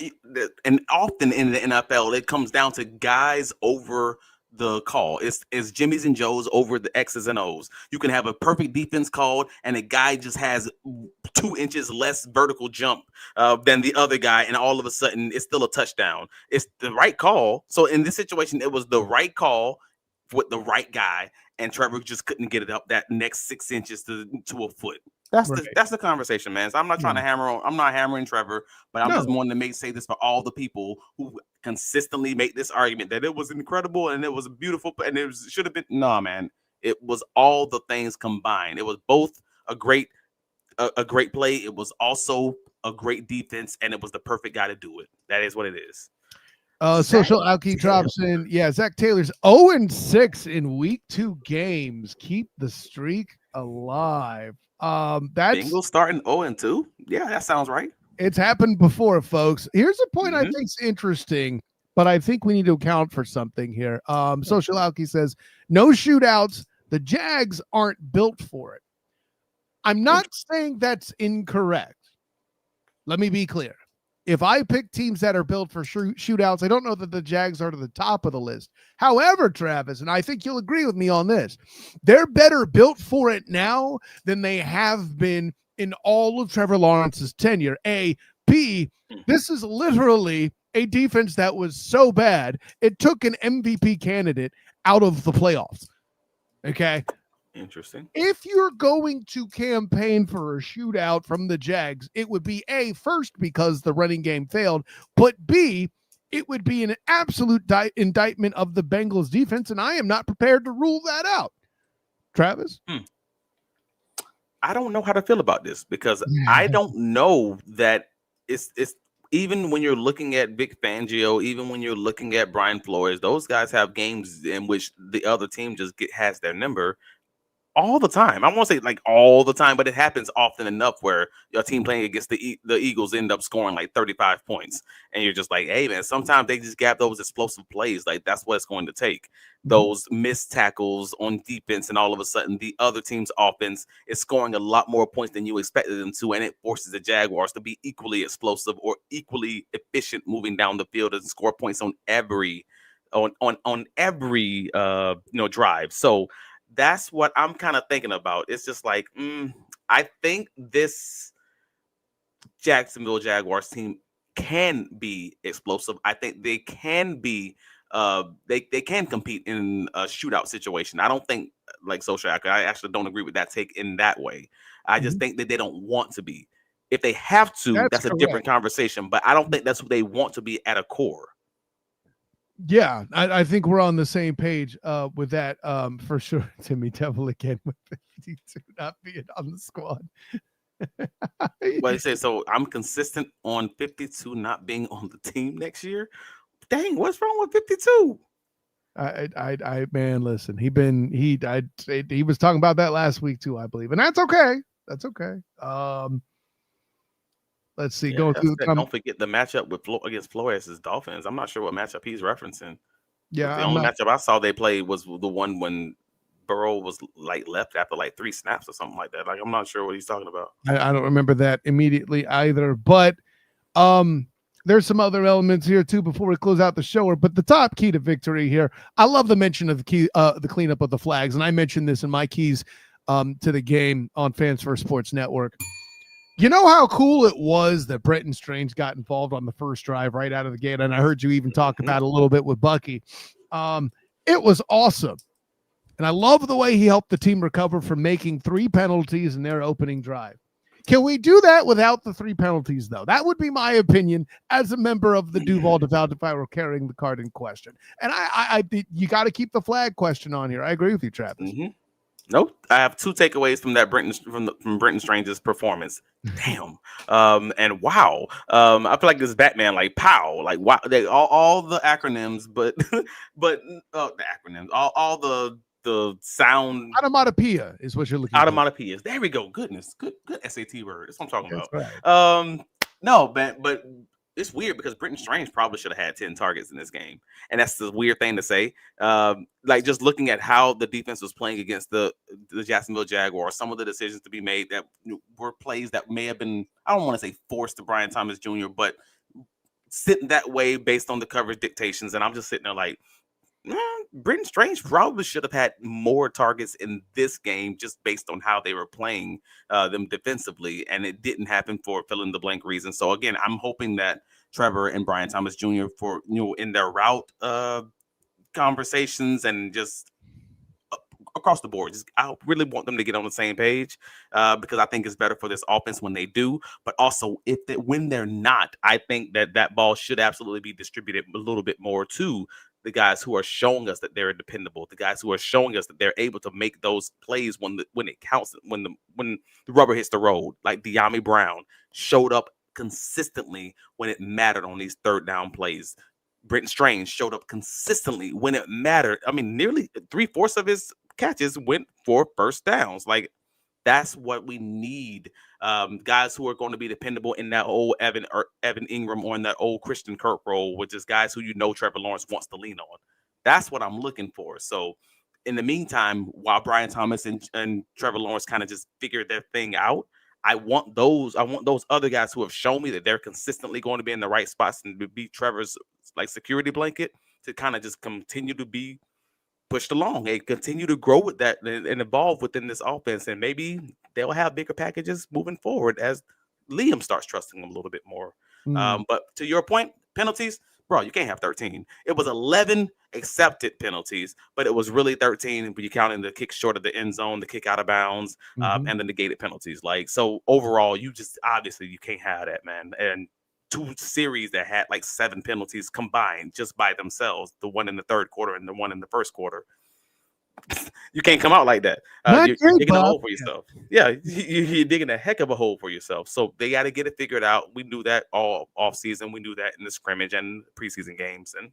Speaker 2: and often in the NFL, it comes down to guys over the call. It's Jimmy's and Joe's over the X's and O's. You can have a perfect defense called and a guy just has 2 inches less vertical jump than the other guy, and all of a sudden it's still a touchdown. It's the right call. So in this situation, it was the right call with the right guy, and Trevor just couldn't get it up that next 6 inches to a foot. That's the conversation, man. So I'm not trying to I'm not hammering Trevor, but I'm just wanting to say this for all the people who consistently make this argument that it was incredible and it was beautiful and it should have been. No, man, it was all the things combined. It was both a great play. It was also a great defense, and it was the perfect guy to do it. That is what it is.
Speaker 1: Social Alki drops in. Yeah, Zach Taylor's 0-6 in week 2 games. Keep the streak alive. That's
Speaker 2: Bengals starting 0-2. Yeah, that sounds right.
Speaker 1: It's happened before, folks. Here's a point I think is interesting. but I think we need to account for something here. Social Alki says, no shootouts. The Jags aren't built for it. I'm not saying that's incorrect. Let me be clear. If I pick teams that are built for shootouts, I don't know that the Jags are to the top of the list. However, Travis, and I think you'll agree with me on this, they're better built for it now than they have been in all of Trevor Lawrence's tenure. A. B. This is literally a defense that was so bad, it took an MVP candidate out of the playoffs. Okay.
Speaker 2: Interesting.
Speaker 1: If you're going to campaign for a shootout from the Jags, it would be A, first, because the running game failed, but B, it would be an absolute indictment of the Bengals defense, and I am not prepared to rule that out. Travis?
Speaker 2: I don't know how to feel about this because I don't know that it's even when you're looking at Vic Fangio, even when you're looking at Brian Flores, those guys have games in which the other team just has their number all the time. I won't say like all the time, but it happens often enough where your team playing against the Eagles end up scoring like 35 points. And you're just like, hey, man, sometimes they just gap those explosive plays. Like that's what it's going to take. Those missed tackles on defense, and all of a sudden the other team's offense is scoring a lot more points than you expected them to, and it forces the Jaguars to be equally explosive or equally efficient moving down the field and score points on every drive. So that's what I'm kind of thinking about. It's just like, I think this Jacksonville Jaguars team can be explosive. I think they can be, they can compete in a shootout situation. I don't think, like Social, I actually don't agree with that take in that way. I just think that they don't want to be. If they have to, that's a different conversation. But I don't think that's what they want to be at a core.
Speaker 1: Yeah, I think we're on the same page with that for sure. Timmy Devil again with 52 not being on the squad.
Speaker 2: Well, he said, so I'm consistent on 52 not being on the team next year. Dang, what's wrong with 52?
Speaker 1: I man, listen, he was talking about that last week too, I believe, and that's okay. That's okay. Let's see. Going through.
Speaker 2: Don't forget the matchup against Flores' Dolphins. I'm not sure what matchup he's referencing.
Speaker 1: Yeah,
Speaker 2: the only matchup I saw they played was the one when Burrow was like left after like 3 snaps or something like that. Like I'm not sure what he's talking about.
Speaker 1: I don't remember that immediately either. But there's some other elements here too before we close out the show. But the top key to victory here, I love the mention of the cleanup of the flags, and I mentioned this in my keys to the game on Fans First Sports Network. You know how cool it was that Brenton Strange got involved on the first drive right out of the gate, and I heard you even talk about it a little bit with Bucky. It was awesome, and I love the way he helped the team recover from making 3 penalties in their opening drive. Can we do that without the 3 penalties, though? That would be my opinion as a member of the Duval Devout if I were carrying the card in question. And I you got to keep the flag question on here. I agree with you, Travis.
Speaker 2: Nope. I have 2 takeaways from that from Brenton Strange's performance. Damn. And wow. I feel like this Batman, like pow, like wow. They all the acronyms, but the acronyms, all the sound.
Speaker 1: Onomatopoeia is what you're looking for.
Speaker 2: Onomatopoeias. There we go. Goodness. Good SAT word. That's what I'm talking about.
Speaker 1: Right.
Speaker 2: No, but it's weird because Brenton Strange probably should have had 10 targets in this game. And that's the weird thing to say. Like just looking at how the defense was playing against the Jacksonville Jaguars, some of the decisions to be made that were plays that may have been, I don't want to say forced to Brian Thomas Jr., but sitting that way based on the coverage dictations. And I'm just sitting there like, Brenton Strange probably should have had more targets in this game just based on how they were playing them defensively, and it didn't happen for fill in the blank reason. So again, I'm hoping that Trevor and Brian Thomas Jr. for in their route conversations and just across the board, I really want them to get on the same page because I think it's better for this offense when they do. But also, when they're not, I think that ball should absolutely be distributed a little bit more to the guys who are showing us that they're dependable, the guys who are showing us that they're able to make those plays when it counts, when the rubber hits the road. Like De'Ami Brown showed up consistently when it mattered on these 3rd down plays. Brenton Strange showed up consistently when it mattered. I mean, nearly 3/4 of his catches went for first downs. Like that's what we need guys who are going to be dependable in that old Evan Ingram or in that old Christian Kirk role, which is guys who Trevor Lawrence wants to lean on. That's what I'm looking for. So in the meantime, while Brian Thomas and Trevor Lawrence kind of just figure their thing out, I want those other guys who have shown me that they're consistently going to be in the right spots and to be Trevor's like security blanket to kind of just continue to be pushed along and continue to grow with that and evolve within this offense. And maybe they'll have bigger packages moving forward as Liam starts trusting them a little bit more. But to your point, penalties, bro, you can't have 13. It was 11 accepted penalties, but it was really 13 when you counting the kick short of the end zone, the kick out of bounds, and the negated penalties. Like, so overall, you can't have that, man. And 2 series that had like 7 penalties combined just by themselves, the one in the third quarter and the one in the first quarter. You can't come out like that. You're digging a hole for yourself. Yeah, you're digging a heck of a hole for yourself. So they got to get it figured out. We knew that all off season. We knew that in the scrimmage and preseason games, and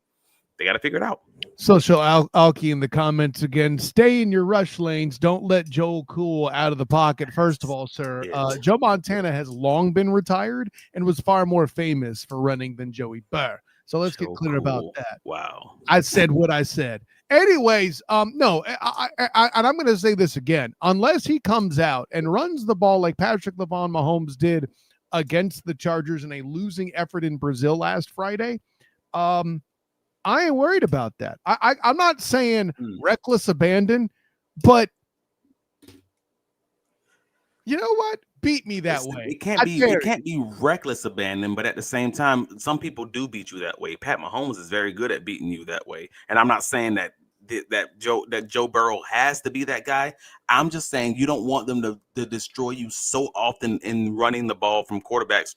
Speaker 2: they got to figure it out.
Speaker 1: Social Alki in the comments again. Stay in your rush lanes. Don't let Joel Cool out of the pocket. First of all, sir, Joe Montana has long been retired and was far more famous for running than Joey Burr. So let's get clear about that.
Speaker 2: Wow.
Speaker 1: I said what I said. Anyways, no, and I'm going to say this again. Unless he comes out and runs the ball like Patrick Mahomes did against the Chargers in a losing effort in Brazil last Friday, I ain't worried about that. I'm not saying reckless abandon, but you know what? Beat me that way.
Speaker 2: It can't be reckless abandon, but at the same time, some people do beat you that way. Pat Mahomes is very good at beating you that way. And I'm not saying that Joe Burrow has to be that guy. I'm just saying you don't want them to destroy you so often in running the ball from quarterback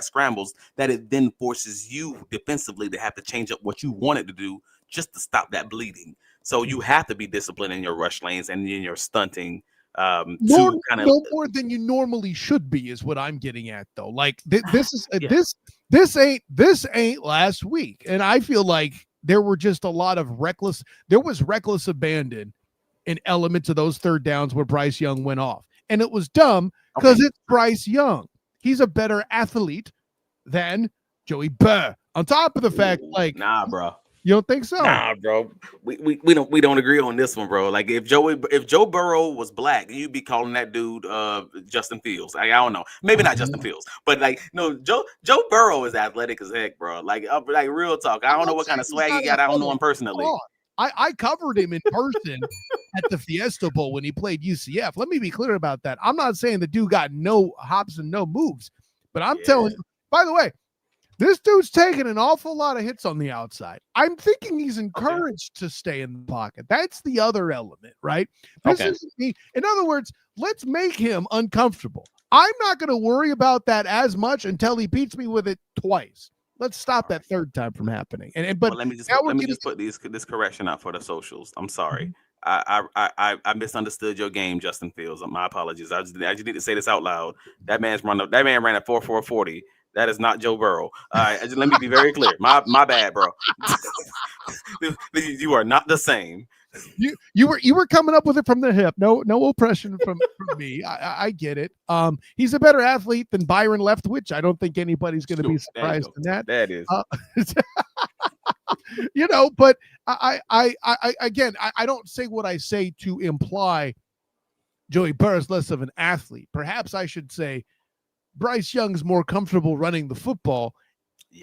Speaker 2: scrambles that it then forces you defensively to have to change up what you wanted to do just to stop that bleeding. So you have to be disciplined in your rush lanes and in your stunting.
Speaker 1: No more than you normally should be is what I'm getting at, though. Like this ain't last week, and I feel like there were just a lot of reckless abandon in elements of those third downs where Bryce Young went off, and it was dumb because it's Bryce Young. He's a better athlete than Joey Burr. On top of the fact, like,
Speaker 2: nah, bro.
Speaker 1: You don't think so?
Speaker 2: Nah, bro. We don't agree on this one, bro. Like if Joe Burrow was black, you'd be calling that dude Justin Fields. Like, I don't know. Maybe not Justin Fields, but like no, Joe Burrow is athletic as heck, bro. Like real talk. I don't know what kind of swag he got. I don't know him personally.
Speaker 1: I covered him in person at the Fiesta Bowl when he played UCF. Let me be clear about that. I'm not saying the dude got no hops and no moves, but I'm telling you, by the way, this dude's taking an awful lot of hits on the outside. I'm thinking he's encouraged to stay in the pocket. That's the other element, right? This isn't me. In other words, let's make him uncomfortable. I'm not going to worry about that as much until he beats me with it twice. Let's stop that third time from happening. But
Speaker 2: let me just put this correction out for the socials. I'm sorry. I misunderstood your game, Justin Fields. My apologies. I just need to say this out loud. That man ran a 4.40. That is not Joe Burrow. Let me be very clear. My bad, bro. You are not the same.
Speaker 1: You were coming up with it from the hip. No oppression from me. I get it. He's a better athlete than Byron Leftwich. I don't think anybody's going to be surprised in that.
Speaker 2: That is.
Speaker 1: But I don't say what I say to imply Joey Burrow is less of an athlete. Perhaps I should say Bryce Young's more comfortable running the football,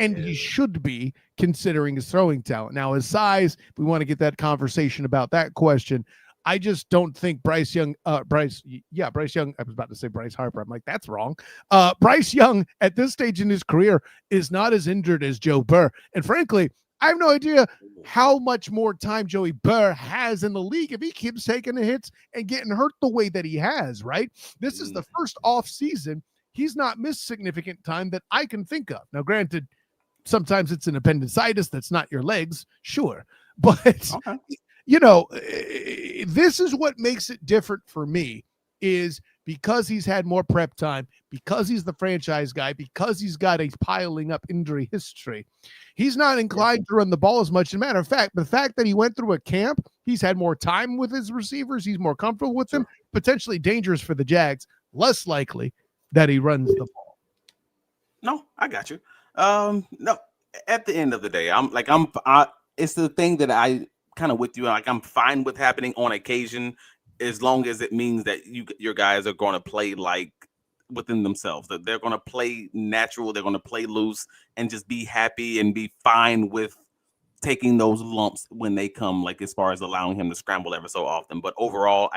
Speaker 1: and he should be considering his throwing talent. Now, his size, we want to get that conversation about that question. I just don't think Bryce Young, Bryce Young, I was about to say Bryce Harper. I'm like, that's wrong. Bryce Young at this stage in his career is not as injured as Joe Burr. And frankly, I have no idea how much more time Joey Burr has in the league if he keeps taking the hits and getting hurt the way that he has, right? This is the first off season he's not missed significant time that I can think of. Now, granted, sometimes it's an appendicitis that's not your legs, sure. But, this is what makes it different for me is because he's had more prep time, because he's the franchise guy, because he's got a piling up injury history. He's not inclined to run the ball as much. As a matter of fact, the fact that he went through a camp, he's had more time with his receivers. He's more comfortable with them, potentially dangerous for the Jags, less likely that he runs the ball.
Speaker 2: No, I got you. No, at the end of the day, it's the thing that I kind of with you. Like, I'm fine with happening on occasion, as long as it means that your guys are going to play like within themselves. That they're going to play natural. They're going to play loose and just be happy and be fine with taking those lumps when they come. Like, as far as allowing him to scramble ever so often. But overall,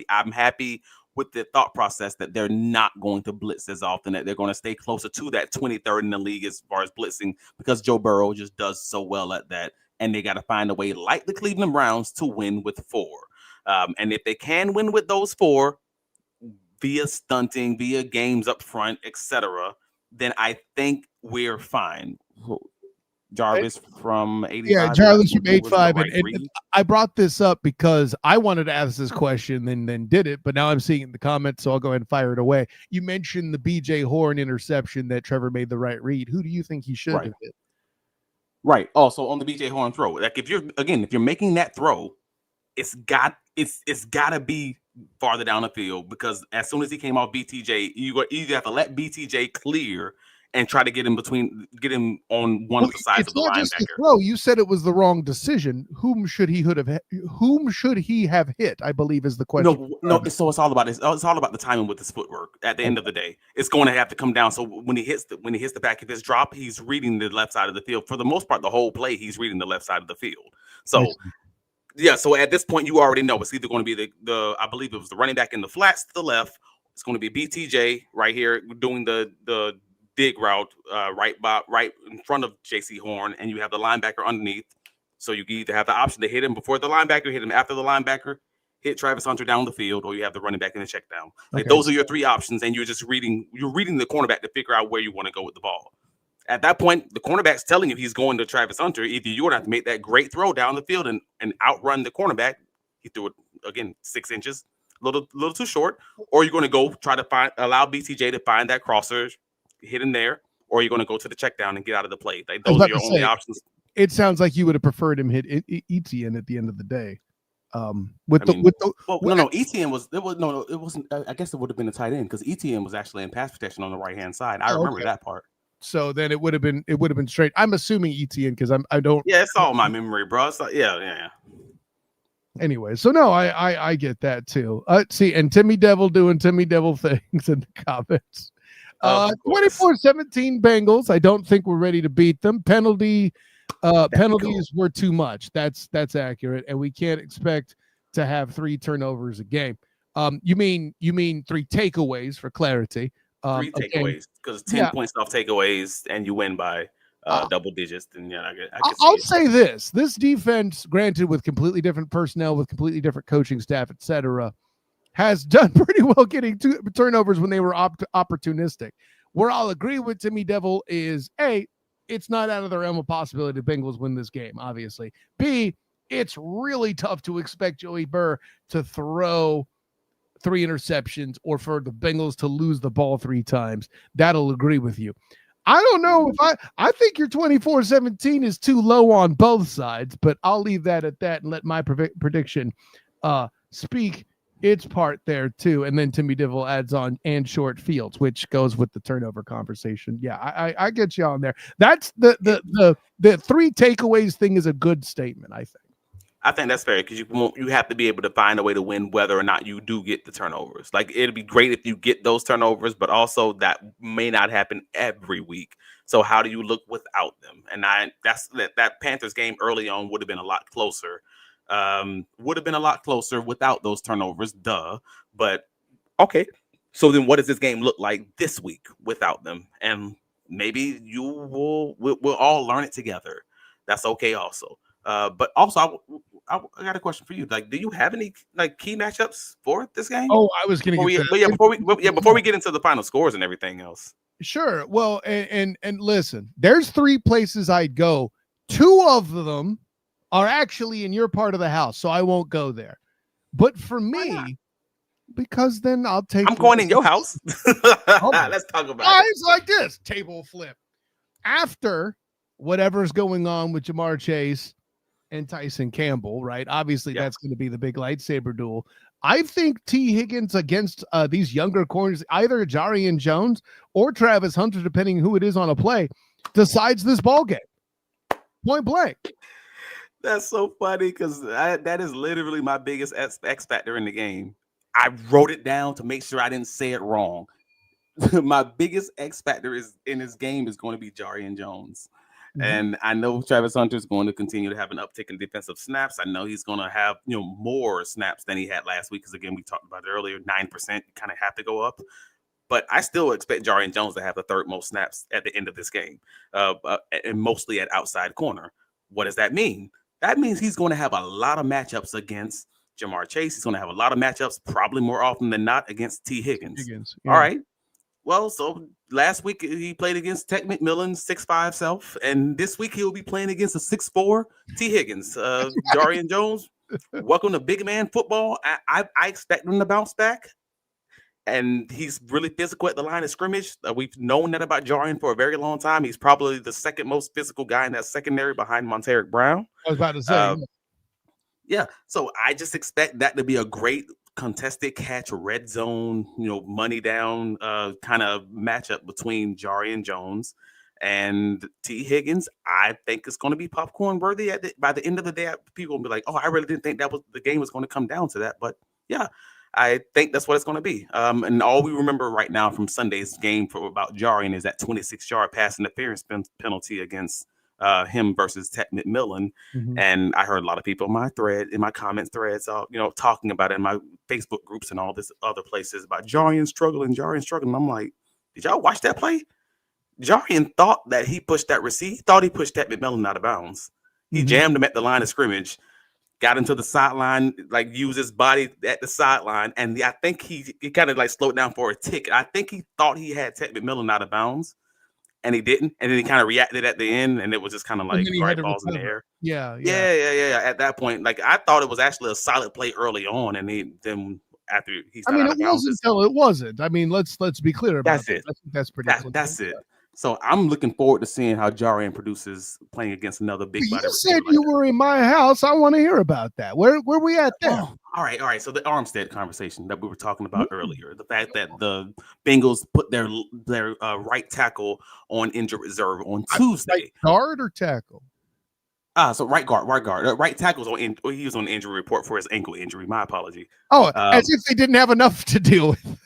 Speaker 2: I'm happy with the thought process that they're not going to blitz as often, that they're going to stay closer to that 23rd in the league as far as blitzing, because Joe Burrow just does so well at that. And they got to find a way, like the Cleveland Browns, to win with 4. And if they can win with those 4 via stunting, via games up front, etc., then I think we're fine. Jarvis from 85.
Speaker 1: Yeah, Jarvis from 85. And I brought this up because I wanted to ask this question and then did it, but now I'm seeing it in the comments, so I'll go ahead and fire it away. You mentioned the BJ Horn interception that Trevor made the right read. Who do you think he should have hit?
Speaker 2: Right. Also, on the BJ Horn throw, like, if you're making that throw, it's got to be farther down the field, because as soon as he came off BTJ, you either have to let BTJ clear and try to get him on one of the sides of the linebacker.
Speaker 1: Throw. You said it was the wrong decision. Whom should he have hit? I believe is the question.
Speaker 2: No. So it's all about this. It's all about the timing with his footwork. At the end of the day, it's going to have to come down. So when he hits the back of his drop, he's reading the left side of the field. For the most part, the whole play, he's reading the left side of the field. So. Yeah, so at this point, you already know it's either going to be I believe it was the running back in the flats to the left. It's going to be BTJ right here doing the dig route right in front of JC Horn, and you have the linebacker underneath. So you either have the option to hit him before the linebacker, hit him after the linebacker, hit Travis Hunter down the field, or you have the running back in the check down. Like, those are your 3 options, and you're reading the cornerback to figure out where you want to go with the ball. At that point, the cornerback's telling you he's going to Travis Hunter. Either you're going to have to make that great throw down the field and outrun the cornerback. He threw it, again, 6 inches, a little too short. Or you're going to go try to allow BTJ to find that crosser, hit him there. Or you're going to go to the check down and get out of the play. Like, those are your only options.
Speaker 1: It sounds like you would have preferred him hit Etienne at the end of the day.
Speaker 2: No, Etienne was. It wasn't. I guess it would have been a tight end, because Etienne was actually in pass protection on the right hand side. I remember that part.
Speaker 1: So then it would have been straight. I'm assuming Etienne, because I don't.
Speaker 2: Yeah, it's all my memory, bro. So, yeah.
Speaker 1: Anyway, so no, I get that too. See, and Timmy Devil doing Timmy Devil things in the comments. 24-17 Bengals. I don't think we're ready to beat them. Penalties were too much. That's accurate, and we can't expect to have 3 turnovers a game. You mean 3 takeaways for clarity.
Speaker 2: 3 takeaways, because 10 points off takeaways and you win by double digits. Then
Speaker 1: I'll say this defense, granted with completely different personnel, with completely different coaching staff, etc., has done pretty well getting 2 turnovers when they were opportunistic. Where I'll agree with Timmy Devil is A, it's not out of the realm of possibility the Bengals win this game, obviously. B, it's really tough to expect Joey Burr to throw 3 interceptions or for the Bengals to lose the ball 3 times. That'll agree with you. I don't know if I think your 24-17 is too low on both sides, but I'll leave that at that and let my prediction speak its part there too. And then Timmy Devil adds on and short fields, which goes with the turnover conversation. Yeah, I get you on there. That's the 3 takeaways thing is a good statement, I think.
Speaker 2: I think that's fair, because you have to be able to find a way to win whether or not you do get the turnovers. Like, it'd be great if you get those turnovers, but also that may not happen every week. So how do you look without them? And that Panthers game early on would have been a lot closer. Without those turnovers, duh. But okay, so then what does this game look like this week without them? And maybe we'll all learn it together. That's okay also. But also, I got a question for you. Like, do you have any key matchups for this game?
Speaker 1: Oh, I was going to.
Speaker 2: Before we get into the final scores and everything else.
Speaker 1: Sure. Well, and listen, there's 3 places I'd go. 2 of them are actually in your part of the house, so I won't go there. But for me, because then I'm
Speaker 2: going in your house. Let's talk about it.
Speaker 1: It's like this table flip. After whatever's going on with Jamar Chase and Tyson Campbell, right? Obviously, that's going to be the big lightsaber duel. I think T. Higgins against these younger corners, either Jarian Jones or Travis Hunter, depending who it is on a play, decides this ball game. Point blank.
Speaker 2: That's so funny because that is literally my biggest X factor in the game. I wrote it down to make sure I didn't say it wrong. My biggest X factor is in this game is going to be Jarian Jones. And I know Travis Hunter is going to continue to have an uptick in defensive snaps. I know he's going to have more snaps than he had last week because, again, we talked about it earlier, 9% kind of have to go up. But I still expect Jarian Jones to have the third most snaps at the end of this game, and mostly at outside corner. What does that mean? That means he's going to have a lot of matchups against Jamar Chase. He's going to have a lot of matchups, probably more often than not, against T. Higgins.
Speaker 1: Yeah.
Speaker 2: All right. Well, so last week he played against Tech McMillan's 6'5" self, and this week he'll be playing against a 6'4" T. Higgins. Jarian Jones, welcome to big man football. I expect him to bounce back, and he's really physical at the line of scrimmage. We've known that about Jarian for a very long time. He's probably the second most physical guy in that secondary behind Monteric Brown.
Speaker 1: I was about to say.
Speaker 2: Yeah, so I just expect that to be a great contested catch, red zone, money down kind of matchup between Jarian Jones and T. Higgins. I think it's going to be popcorn worthy by the end of the day. People will be like, "Oh, I really didn't think the game was going to come down to that." But yeah, I think that's what it's going to be. And all we remember right now from Sunday's game about Jarian is that 26-yard pass interference penalty against him versus Tech McMillan. And I heard a lot of people in my comment threads, talking about it in my Facebook groups and all this other places about Jarian struggling. I'm like, did y'all watch that play? Jarian thought that he pushed that receipt. He thought he pushed Tech McMillan out of bounds. He jammed him at the line of scrimmage, got into the sideline, like used his body at the sideline. And I think he kind of like slowed down for a tick. I think he thought he had Tech McMillan out of bounds. And he didn't, and then he kind of reacted at the end, and it was just kind of like right balls in the air.
Speaker 1: Yeah.
Speaker 2: At that point, like I thought it was actually a solid play early on, and then after he's.
Speaker 1: I mean, it wasn't until it wasn't. I mean, let's be clear about
Speaker 2: that's it.
Speaker 1: I think that's pretty.
Speaker 2: That's it. So I'm looking forward to seeing how Jarian produces playing against another big body.
Speaker 1: You said you were in my house. I want to hear about that. Where we at there?
Speaker 2: Oh, all right. So the Armstead conversation that we were talking about earlier, the fact that the Bengals put their right tackle on injured reserve on Tuesday.
Speaker 1: Right guard or tackle?
Speaker 2: So right guard. Right tackle was he was on the injury report for his ankle injury. My apology.
Speaker 1: Oh, as if they didn't have enough to deal with.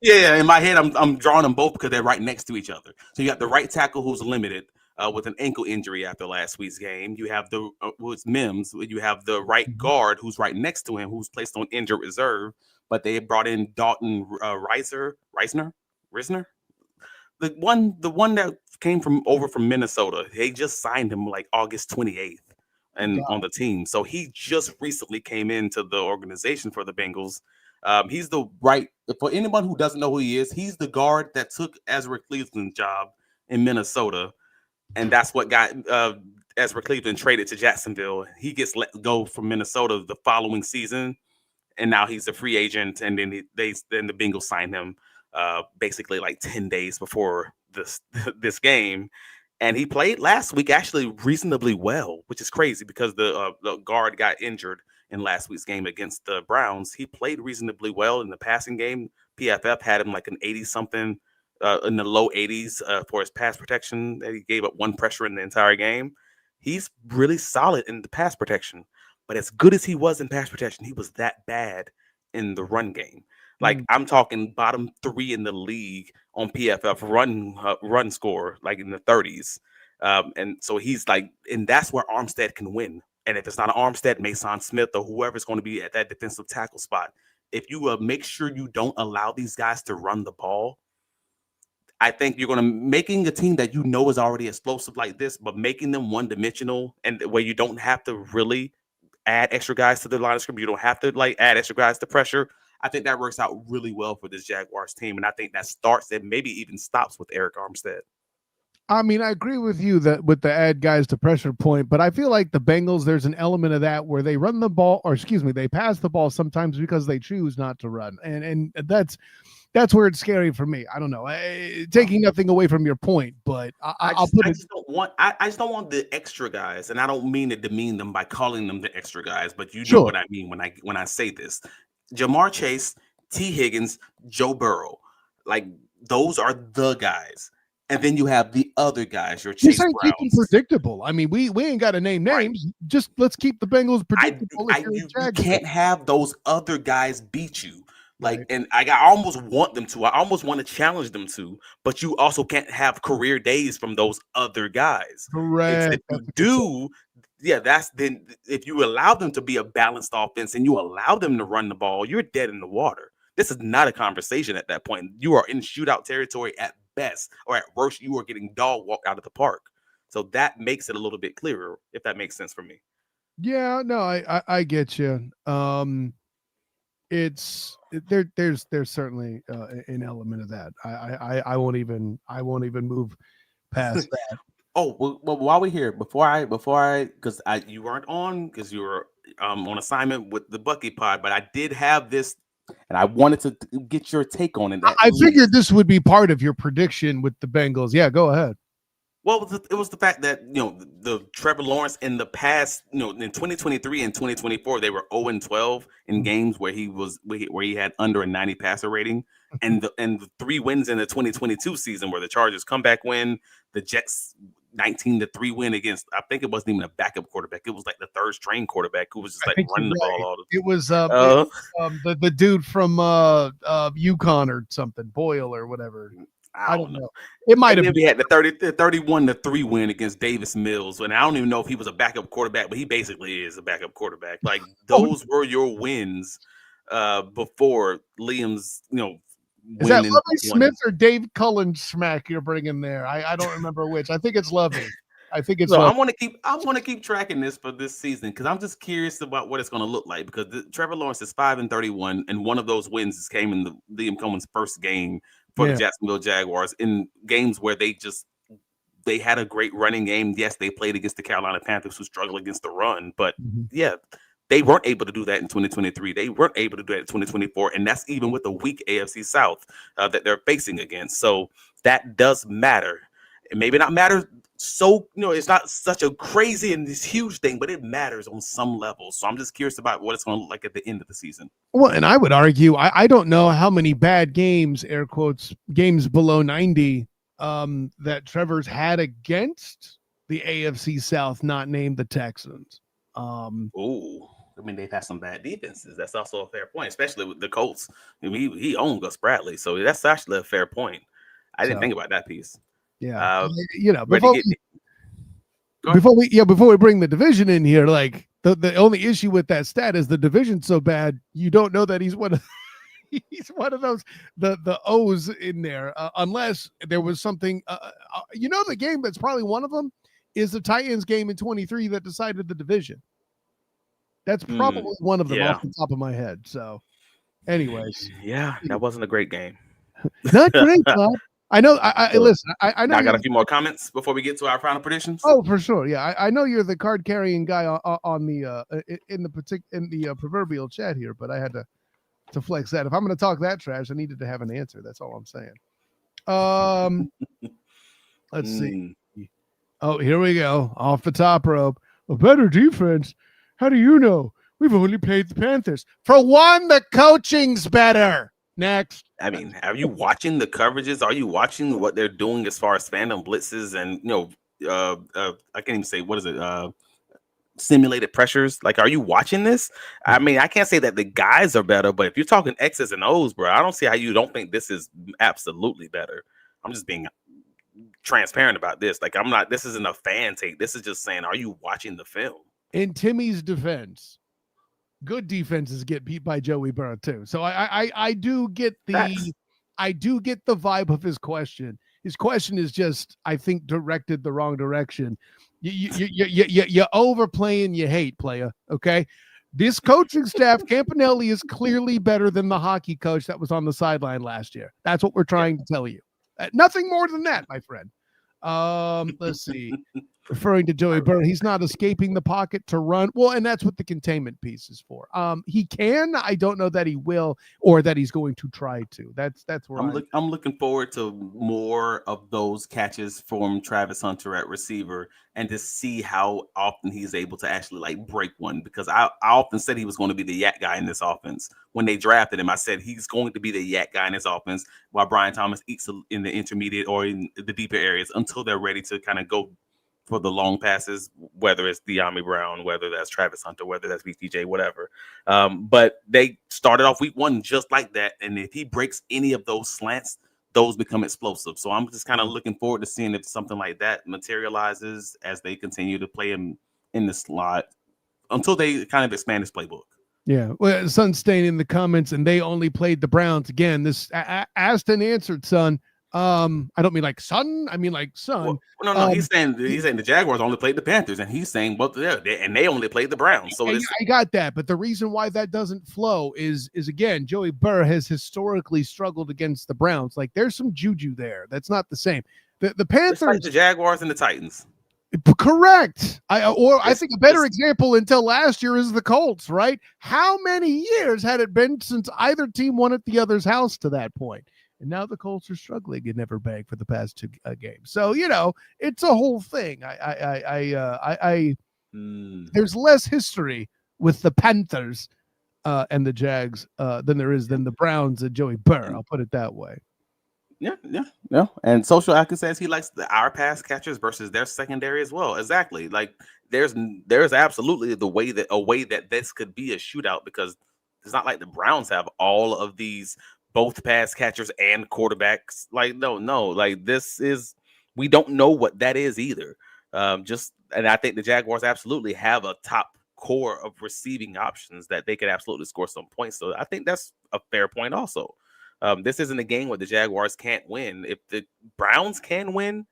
Speaker 2: Yeah. In my head, I'm drawing them both because they're right next to each other. So you got the right tackle who's limited with an ankle injury after last week's game. You have the who's Mims. You have the right guard who's right next to him who's placed on injured reserve. But they brought in Dalton Reisner. The one that came over from Minnesota. They just signed him like August 28th and on the team. So he just recently came into the organization for the Bengals. He's the right, for anyone who doesn't know who he is, he's the guard that took Ezra Cleveland's job in Minnesota. And that's what got Ezra Cleveland traded to Jacksonville. He gets let go from Minnesota the following season. And now he's a free agent. And then the Bengals signed him basically like 10 days before this game. And he played last week actually reasonably well, which is crazy because the guard got injured in last week's game against the Browns. He played reasonably well in the passing game. PFF had him like an 80-something in the low 80s for his pass protection. He gave up one pressure in the entire game. He's really solid in the pass protection. But as good as he was in pass protection, he was that bad in the run game. Like I'm talking bottom 3 in the league on PFF run score, like in the 30s. And so he's like, and that's where Armstead can win. And if it's not an Armstead, Mason Smith or whoever's going to be at that defensive tackle spot, if you make sure you don't allow these guys to run the ball, I think you're going to making a team that is already explosive like this, but making them one-dimensional and where you don't have to really add extra guys to the line of scrimmage. You don't have to like add extra guys to pressure. I think that works out really well for this Jaguars team. And I think that starts and maybe even stops with Eric Armstead.
Speaker 1: I mean, I agree with you that with the add guys to pressure point, but I feel like the Bengals, there's an element of that where they run the ball, or excuse me, they pass the ball sometimes because they choose not to run. And that's where it's scary for me. I don't know, taking nothing away from your point, but I just don't
Speaker 2: want the extra guys. And I don't mean to demean them by calling them the extra guys, but you know what I mean when I say this. Jamar Chase, T. Higgins, Joe Burrow. Like those are the guys. And then you have the other guys, your
Speaker 1: You're
Speaker 2: Chase
Speaker 1: saying keep them
Speaker 2: Browns.
Speaker 1: predictable. I mean, we ain't got to name names. Just let's keep the Bengals predictable.
Speaker 2: You can't have those other guys beat you. Like,
Speaker 1: Right.
Speaker 2: and I almost want them to. I almost want to challenge them to, but you also can't have career days from those other guys. If
Speaker 1: Correct.
Speaker 2: you do, yeah, that's then if you allow them to be a balanced offense and you allow them to run the ball, you're dead in the water. This is not a conversation at that point. You are in shootout territory at best, or at worst, you are getting dog walked out of the park. So that makes it a little bit clearer, if that makes sense for me.
Speaker 1: Yeah, no, I get you. There's certainly an element of that. I won't even move past that.
Speaker 2: Oh, well, while we're here, before I, because you weren't on because you were on assignment with the Bucky Pod, but I did have this, and I wanted to get your take on it.
Speaker 1: I figured this would be part of your prediction with the Bengals. Yeah, go ahead.
Speaker 2: Well, it was the fact that the Trevor Lawrence in the past, in 2023 and 2024, they were 0-12 in games where he had under a 90 passer rating, and the 3 wins in the 2022 season where the Chargers comeback win, the Jets 19-3 win against, I think it wasn't even a backup quarterback, it was like the third string quarterback who was just like running the ball all the time.
Speaker 1: It was the dude from UConn or something, Boyle or whatever. I don't know. It might have been.
Speaker 2: We had the 31-3 win against Davis Mills, and I don't even know if he was a backup quarterback, but he basically is a backup quarterback. Like those were your wins before Liam's,
Speaker 1: Is that Lovey Smith or Dave Cullen smack you're bringing there? I don't remember which. I think it's Lovey. I think it's.
Speaker 2: So I want to keep tracking this for this season because I'm just curious about what it's going to look like because Trevor Lawrence is 5-31, and one of those wins came in Liam Cohen's first game for the Jacksonville Jaguars in games where they had a great running game. Yes, they played against the Carolina Panthers who struggle against the run, but they weren't able to do that in 2023. They weren't able to do that in 2024, and that's even with the weak AFC South that they're facing against. So that does matter. It maybe not matter. So, it's not such a crazy and this huge thing, but it matters on some level. So I'm just curious about what it's going to look like at the end of the season.
Speaker 1: Well, and I would argue, I don't know how many bad games, air quotes, games below 90 that Trevor's had against the AFC South, not named the Texans.
Speaker 2: They've had some bad defenses. That's also a fair point, especially with the Colts. I mean, he owned Gus Bradley, so that's actually a fair point. I didn't think about that piece.
Speaker 1: Yeah, before we bring the division in here, like the only issue with that stat is the division's so bad you don't know that he's one of those the O's in there unless there was something. The game that's probably one of them is the Titans game in 23 that decided the division. That's probably one of them off the top of my head. So, anyways,
Speaker 2: that wasn't a great game.
Speaker 1: Not great, Bob. I know. Listen. I know.
Speaker 2: I got a few more comments before we get to our final predictions.
Speaker 1: Oh, for sure. Yeah, I know you're the card carrying guy on the in the proverbial chat here, but I had to flex that. If I'm going to talk that trash, I needed to have an answer. That's all I'm saying. Let's see. Oh, here we go. Off the top rope. A better defense. How do you know? We've only played the Panthers. For one, the coaching's better. Next.
Speaker 2: I mean, are you watching the coverages? Are you watching what they're doing as far as phantom blitzes and I can't even say what is it? Simulated pressures. Like, are you watching this? I mean, I can't say that the guys are better, but if you're talking X's and O's, bro, I don't see how you don't think this is absolutely better. I'm just being transparent about this. Like, this isn't a fan take. This is just saying, are you watching the film?
Speaker 1: In Timmy's defense, good defenses get beat by Joey Burrow too. So I do get the vibe of his question. His question is just, I think, directed the wrong direction. You overplay and you hate, player. Okay, this coaching staff, Campanelli, is clearly better than the hockey coach that was on the sideline last year. That's what we're trying to tell you. Nothing more than that, my friend. Let's see. referring to Joey Burrow. He's not escaping the pocket to run. Well, and that's what the containment piece is for. He can. I don't know that he will or that he's going to try to. That's where
Speaker 2: I'm looking forward to more of those catches from Travis Hunter at receiver and to see how often he's able to actually like break one, because I often said he was going to be the yak guy in this offense. When they drafted him, I said he's going to be the yak guy in this offense while Brian Thomas eats in the intermediate or in the deeper areas until they're ready to kind of go for the long passes, whether it's De'Ami Brown, whether that's Travis Hunter, whether that's BTJ, whatever. But they started off week one just like that. And if he breaks any of those slants, those become explosive. So I'm just kind of looking forward to seeing if something like that materializes as they continue to play him in the slot until they kind of expand his playbook.
Speaker 1: Yeah, well, Son staying in the comments, and they only played the Browns again. This asked and answered, Son. I don't mean like son. I mean like son.
Speaker 2: Well, no. He's saying the Jaguars only played the Panthers, and he's saying they only played the Browns. So
Speaker 1: I got that, but the reason why that doesn't flow is again, Joey Burrow has historically struggled against the Browns. Like there's some juju there. That's not the same. The Panthers,
Speaker 2: like the Jaguars and the Titans.
Speaker 1: Correct. I think a better example until last year is the Colts. Right? How many years had it been since either team won at the other's house to that point? And now the Colts are struggling and never bagged for the past two games. So, it's a whole thing. There's less history with the Panthers and the Jags than there is than the Browns and Joey Burrow. I'll put it that way.
Speaker 2: Yeah. And Social Acker says he likes our pass catchers versus their secondary as well. Exactly. Like there's absolutely a way that this could be a shootout, because it's not like the Browns have all of these both pass catchers and quarterbacks. Like, no, like we don't know what that is either. And I think the Jaguars absolutely have a top core of receiving options that they could absolutely score some points. So I think that's a fair point also. This isn't a game where the Jaguars can't win. If the Browns can win,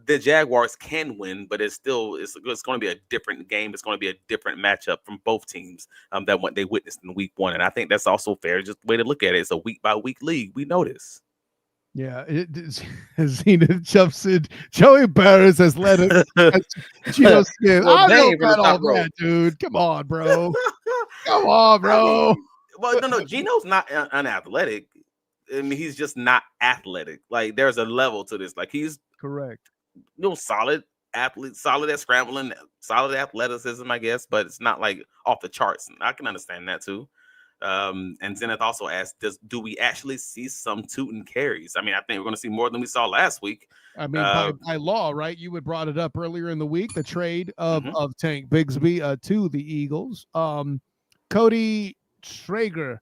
Speaker 2: the Jaguars can win, but it's going to be a different game. It's going to be a different matchup from both teams than what they witnessed in week one. And I think that's also fair. Just the way to look at it. It's a week by week league. We know this.
Speaker 1: Yeah, Zenith jumps in. Joey Burrows has led us. Geno Smith. I know about all that, dude. Come on, bro. Come on, bro.
Speaker 2: No. Geno's not unathletic. I mean, he's just not athletic. Like, there's a level to this. Like, he's
Speaker 1: correct.
Speaker 2: Solid athlete, solid at scrambling, solid athleticism, I guess, but it's not like off the charts. I can understand that too. And Zenith also asked, do we actually see some Tootin carries? I mean, I think we're going to see more than we saw last week.
Speaker 1: I mean, by law, right? You had brought it up earlier in the week, the trade of Tank Bigsby to the Eagles. Cody Schrager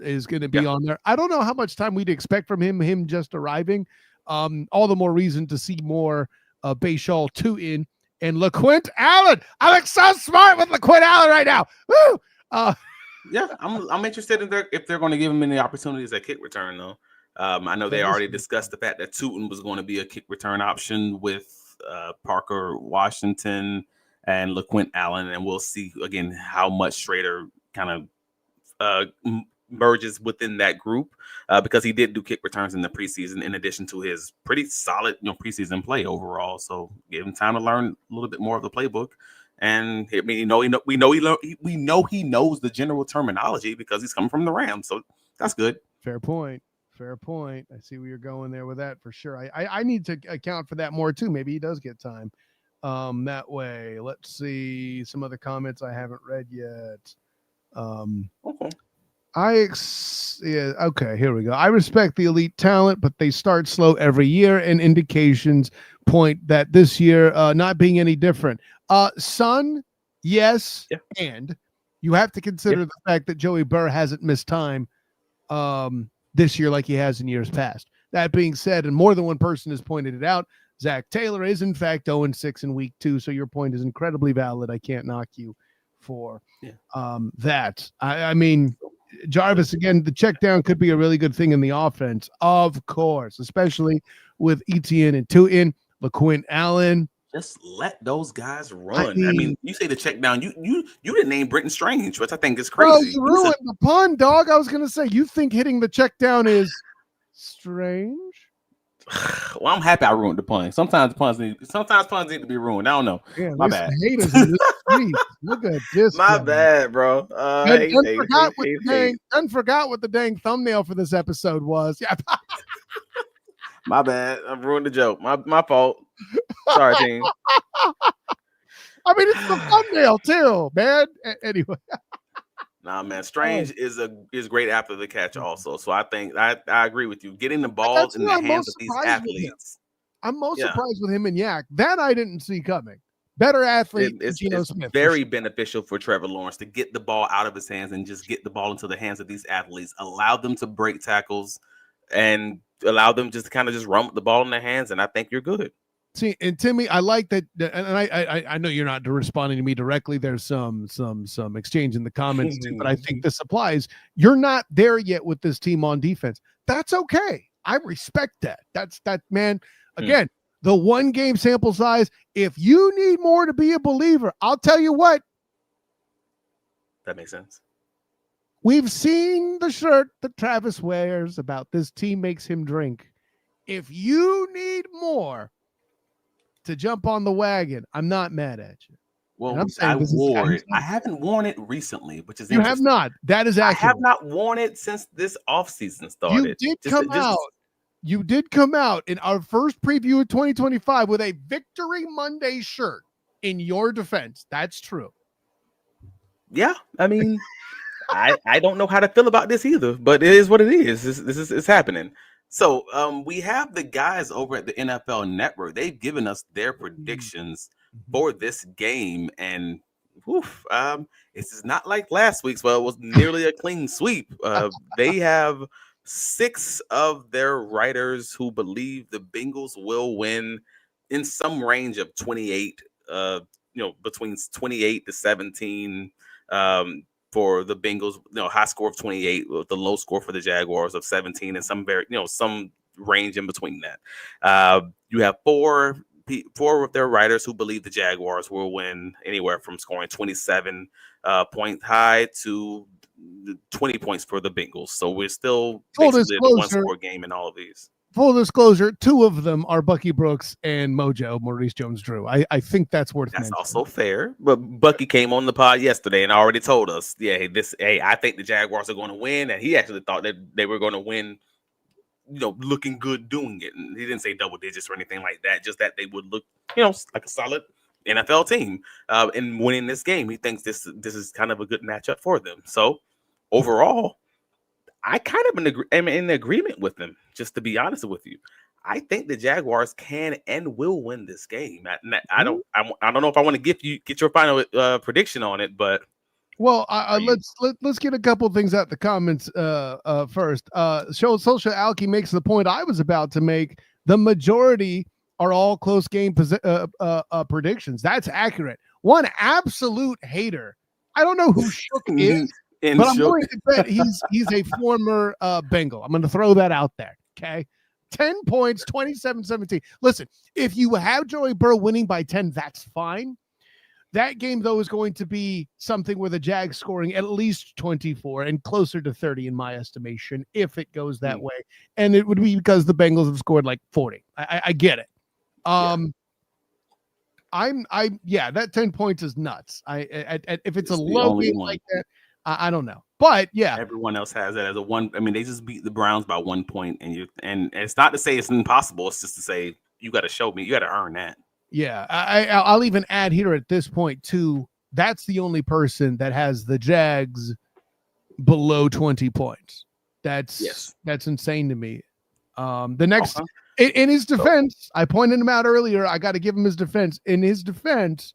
Speaker 1: is going to be on there. I don't know how much time we'd expect from him just arriving. All the more reason to see more Bayshall Tootin and LaQuint Allen. I look so smart with LaQuint Allen right now. Woo!
Speaker 2: I'm interested in if they're going to give him any opportunities at kick return, though. I know they already discussed the fact that Tootin was going to be a kick return option with Parker Washington and LaQuint Allen, and we'll see again how much Schrader kind of merges within that group, because he did do kick returns in the preseason in addition to his pretty solid preseason play overall. So give him time to learn a little bit more of the playbook. And I mean, we know he knows the general terminology because he's coming from the Rams. So that's good.
Speaker 1: Fair point. I see where you're going there with that for sure. I need to account for that more too. Maybe he does get time that way. Let's see some other comments I haven't read yet.
Speaker 2: Okay.
Speaker 1: Okay, here we go. I respect the elite talent, but they start slow every year, and indications point that this year not being any different. Son, yes, and you have to consider the fact that Joey Burrow hasn't missed time this year like he has in years past. That being said, and more than one person has pointed it out, Zach Taylor is in fact 0-6 in week 2, so your point is incredibly valid. I can't knock you for that. I mean, Jarvis, again, the check down could be a really good thing in the offense, of course, especially with Etienne and Tootin, LaQuint Allen.
Speaker 2: Just let those guys run. I mean, you say the check down. You didn't name Brenton Strange, which I think is crazy.
Speaker 1: Bro, you ruined the pun, dog. I was going to say, you think hitting the check down is strange?
Speaker 2: Well, I'm happy I ruined the pun. Sometimes puns need to be ruined. I don't know.
Speaker 1: Yeah,
Speaker 2: My
Speaker 1: there's some
Speaker 2: bad.
Speaker 1: haters in the streets. Look at this
Speaker 2: My
Speaker 1: guy.
Speaker 2: bad, bro.
Speaker 1: And
Speaker 2: Hate, hate, hate, hate, hate.
Speaker 1: forgot what the dang thumbnail for this episode was. Yeah.
Speaker 2: My bad. I ruined the joke. My fault. Sorry, team.
Speaker 1: I mean, it's the thumbnail too, man. Anyway.
Speaker 2: Nah, man. Strange is great after the catch also. So I think I agree with you. Getting the ball in the hands of these athletes.
Speaker 1: I'm most surprised with him and Yak. That I didn't see coming. Better athlete than Geno Smith.
Speaker 2: Very beneficial for Trevor Lawrence to get the ball out of his hands and just get the ball into the hands of these athletes. Allow them to break tackles and allow them just to kind of just run with the ball in their hands. And I think you're good.
Speaker 1: See, and Timmy, I like that, and I know you're not responding to me directly. There's some exchange in the comments too, but I think this applies. You're not there yet with this team on defense. That's okay. I respect that. That's man. Again, the 1 game sample size. If you need more to be a believer, I'll tell you what.
Speaker 2: That makes sense.
Speaker 1: We've seen the shirt that Travis wears about this team makes him drink. If you need more to jump on the wagon, I'm not mad at you.
Speaker 2: Well, I wore it. I haven't worn it recently, which is
Speaker 1: you have not. That is accurate.
Speaker 2: I have not worn it since this offseason started.
Speaker 1: You did come out in our first preview of 2025 with a Victory Monday shirt. In your defense, that's true.
Speaker 2: Yeah, I mean, I don't know how to feel about this either, but it is what it is. This is happening. So we have the guys over at the NFL Network. They've given us their predictions for this game, and this is not like last week's. Well, it was nearly a clean sweep. They have 6 of their writers who believe the Bengals will win in some range of 28. Between 28 to 17. For the Bengals, high score of 28 with the low score for the Jaguars of 17 and some some range in between that. You have 4 of their writers who believe the Jaguars will win anywhere from scoring 27 point high to 20 points for the Bengals. So we're still basically the 1-score game in all of these.
Speaker 1: Full disclosure, 2 of them are Bucky Brooks and Maurice Jones-Drew. I think that's worth mentioning.
Speaker 2: That's also fair. But Bucky came on the pod yesterday and already told us, I think the Jaguars are going to win. And he actually thought that they were going to win, looking good doing it. And he didn't say double digits or anything like that, just that they would look, like a solid NFL team in winning this game. He thinks this is kind of a good matchup for them. So overall, I kind of am in agreement with them, just to be honest with you. I think the Jaguars can and will win this game. I don't know if I want to get your final prediction on it, but
Speaker 1: let's get a couple of things out the comments first. Social Alki makes the point I was about to make. The majority are all close game predictions. That's accurate. One absolute hater. I don't know who Shook is. But I'm willing to bet he's a former Bengal. I'm going to throw that out there, okay? 10 points, 27-17. Listen, if you have Joe Burrow winning by 10, that's fine. That game, though, is going to be something where the Jags scoring at least 24 and closer to 30 in my estimation, if it goes that way. And it would be because the Bengals have scored like 40. I get it. That 10 points is nuts. If it's a low game like that, I don't know, but yeah,
Speaker 2: everyone else has it as a 1. I mean, they just beat the Browns by 1 point, and it's not to say it's impossible. It's just to say you got to show me, you got to earn that.
Speaker 1: Yeah, I'll even add here at this point too. That's the only person that has the Jags below 20 points. That's insane to me. The next in his defense, I pointed him out earlier. I got to give him his defense. In his defense,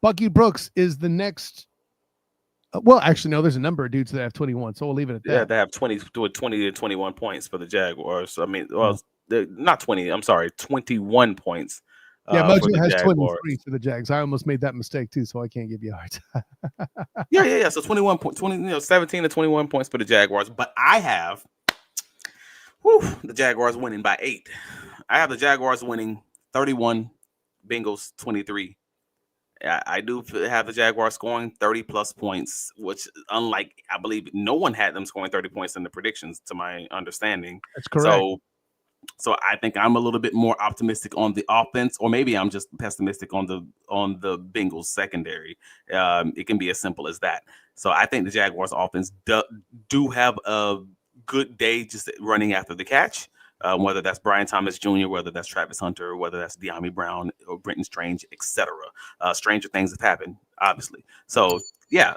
Speaker 1: Bucky Brooks is the next. Well, actually, no, there's a number of dudes that have 21, so we'll leave it at that.
Speaker 2: Yeah, they have 20 to 21 points for the Jaguars. I mean, not 20. I'm sorry, 21 points.
Speaker 1: Yeah, Mojo has Jaguars. 23 for the Jags. I almost made that mistake too, so I can't give you a hard time.
Speaker 2: Yeah. So 17 to 21 points for the Jaguars. But I have the Jaguars winning by 8. I have the Jaguars winning 31, Bengals 23. I do have the Jaguars scoring 30-plus points, which, unlike, I believe, no one had them scoring 30 points in the predictions, to my understanding.
Speaker 1: That's correct.
Speaker 2: So So I think I'm a little bit more optimistic on the offense, or maybe I'm just pessimistic on the Bengals secondary. It can be as simple as that. So I think the Jaguars offense do have a good day just running after the catch. Whether that's Brian Thomas Jr., whether that's Travis Hunter, whether that's De'Ami Brown or Brenton Strange, etc. Stranger things have happened, obviously. So yeah,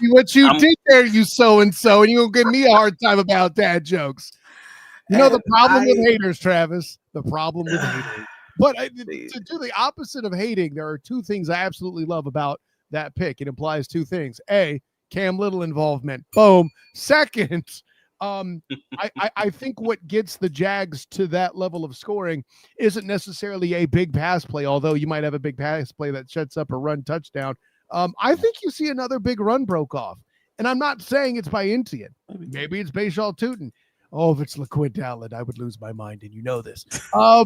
Speaker 1: see what you did there, you so and you gonna give me a hard time about dad jokes. You know the problem with haters, Travis. The problem with haters. But to do the opposite of hating, there are two things I absolutely love about that pick. It implies two things. A, Cam Little involvement. Boom. Second, I think what gets the Jags to that level of scoring isn't necessarily a big pass play, although you might have a big pass play that sets up a run touchdown. I think you see another big run broke off. And I'm not saying it's by Etienne. Maybe it's Bashal Tootin. Oh, if it's LaQuint Allen, I would lose my mind, and you know this. Yeah,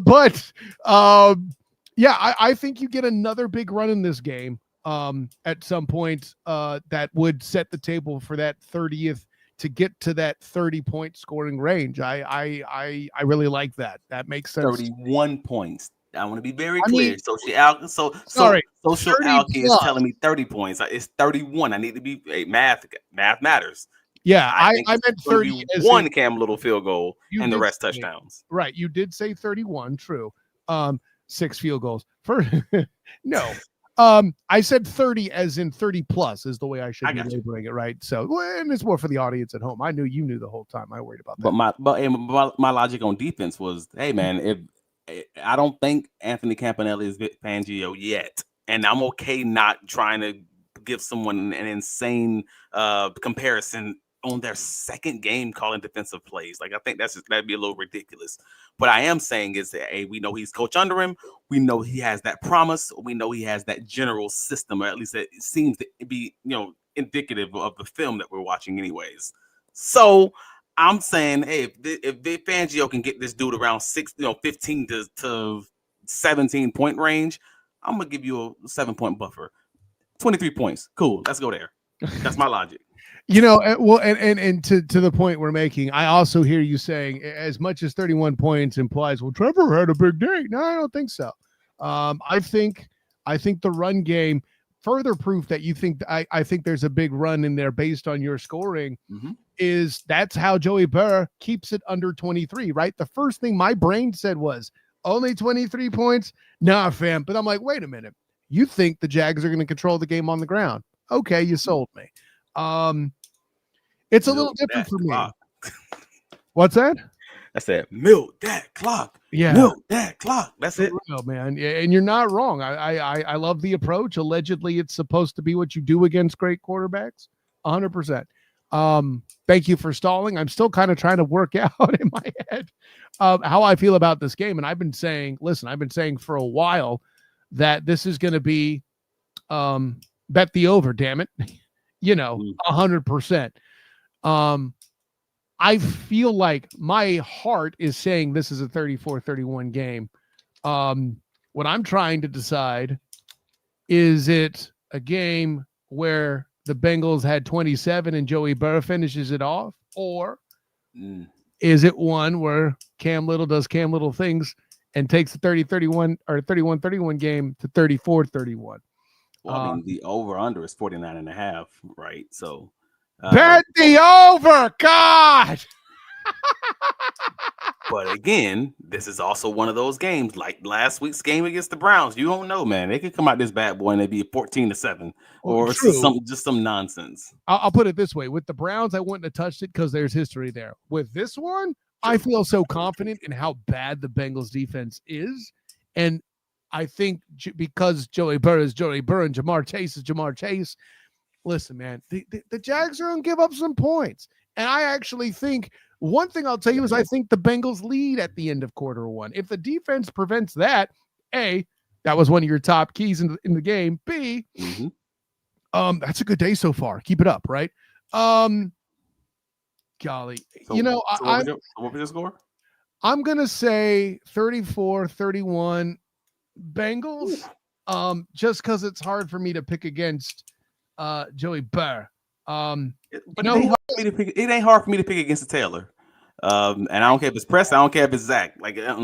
Speaker 1: I think you get another big run in this game at some point that would set the table for that 30th to get to that 30-point scoring range. I really like that. That makes sense.
Speaker 2: 31 points. I want to be very clear.
Speaker 1: Sorry.
Speaker 2: Social alky is telling me 30 points. It's 31. I need to be math matters.
Speaker 1: Yeah, I meant
Speaker 2: 31 Cam Little field goal and the rest touchdowns.
Speaker 1: Right. You did say 31. True. 6 field goals. No. I said 30 as in 30 plus is the way I should be labeling it, right? So, and it's more for the audience at home. I knew you knew the whole time. I worried about that.
Speaker 2: But my logic on defense was, hey man, if I don't think Anthony Campanelli is Vic Fangio yet, and I'm okay not trying to give someone an insane comparison on their second game calling defensive plays. Like I think that'd be a little ridiculous. What I am saying is that we know he's coach under him. We know he has that promise. We know he has that general system, or at least it seems to be, indicative of the film that we're watching anyways. So I'm saying, hey, if Vic Fangio can get this dude around 15 to 17 point range, I'm gonna give you a 7-point buffer. 23 points. Cool. Let's go there. That's my logic.
Speaker 1: Well, and to the point we're making, I also hear you saying as much as 31 points implies, well, Trevor had a big day. No, I don't think so. I think the run game, further proof that you think I think there's a big run in there based on your scoring, is that's how Joey Burrow keeps it under 23, right? The first thing my brain said was only 23 points. Nah, fam. But I'm like, wait a minute. You think the Jags are going to control the game on the ground? Okay, you sold me. It's a little different for me. What's that?
Speaker 2: I said, milk that clock.
Speaker 1: Yeah.
Speaker 2: Milk that clock. That's it.
Speaker 1: Real, man. Yeah, and you're not wrong. I love the approach. Allegedly, it's supposed to be what you do against great quarterbacks. 100%. Thank you for stalling. I'm still kind of trying to work out in my head how I feel about this game. And I've been saying for a while that this is going to be bet the over, damn it. 100%. I feel like my heart is saying this is a 34-31 game. What I'm trying to decide, is it a game where the Bengals had 27 and Joey Burrow finishes it off, or is it one where Cam Little does Cam Little things and takes the 30-31 or 31-31 game to 34-31?
Speaker 2: Well, I mean, the over-under is 49.5, right? So
Speaker 1: bet the over, God!
Speaker 2: But again, this is also one of those games like last week's game against the Browns. You don't know, man. They could come out this bad boy and it'd be 14-7 or some nonsense.
Speaker 1: I'll put it this way. With the Browns, I wouldn't have touched it because there's history there. With this one, I feel so confident in how bad the Bengals defense is. And I think because Joey Burrow is Joey Burrow and Jamar Chase is Jamar Chase, listen, man, the Jags are going to give up some points. And I actually think one thing I'll tell you is I think the Bengals lead at the end of quarter one. If the defense prevents that, A, that was one of your top keys in the game. B, that's a good day so far. Keep it up, right? Golly.
Speaker 2: What was your score?
Speaker 1: I'm going to say 34-31 Bengals, just because it's hard for me to pick against Joey Burrow.
Speaker 2: It ain't hard for me to pick against the Taylor. And I don't care if it's Press. I don't care if it's Zach. Like, I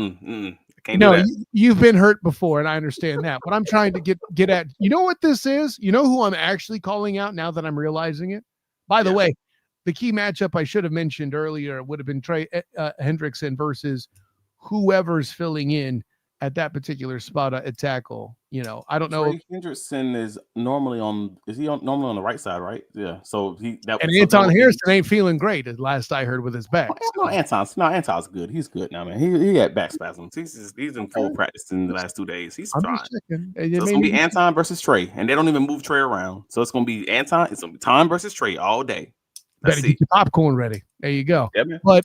Speaker 2: can't do that.
Speaker 1: You've been hurt before, and I understand that. But I'm trying to get at. You know what this is? You know who I'm actually calling out now that I'm realizing it. By the way, the key matchup I should have mentioned earlier would have been Trey Hendrickson versus whoever's filling in at that particular spot at tackle. I don't know.
Speaker 2: Trey Hendrickson is normally normally on the right side, right? Yeah. So
Speaker 1: Anton Harrison ain't feeling great, as last I heard, with his back.
Speaker 2: Anton's good. He's good now, man. He had back spasms. He's in full practice in the last 2 days. He's fine. So it's gonna be Anton versus Trey, and they don't even move Trey around. So it's gonna be Anton. It's gonna be Tom versus Trey all day.
Speaker 1: Better get your popcorn ready. There you go.
Speaker 2: Yeah, man.
Speaker 1: But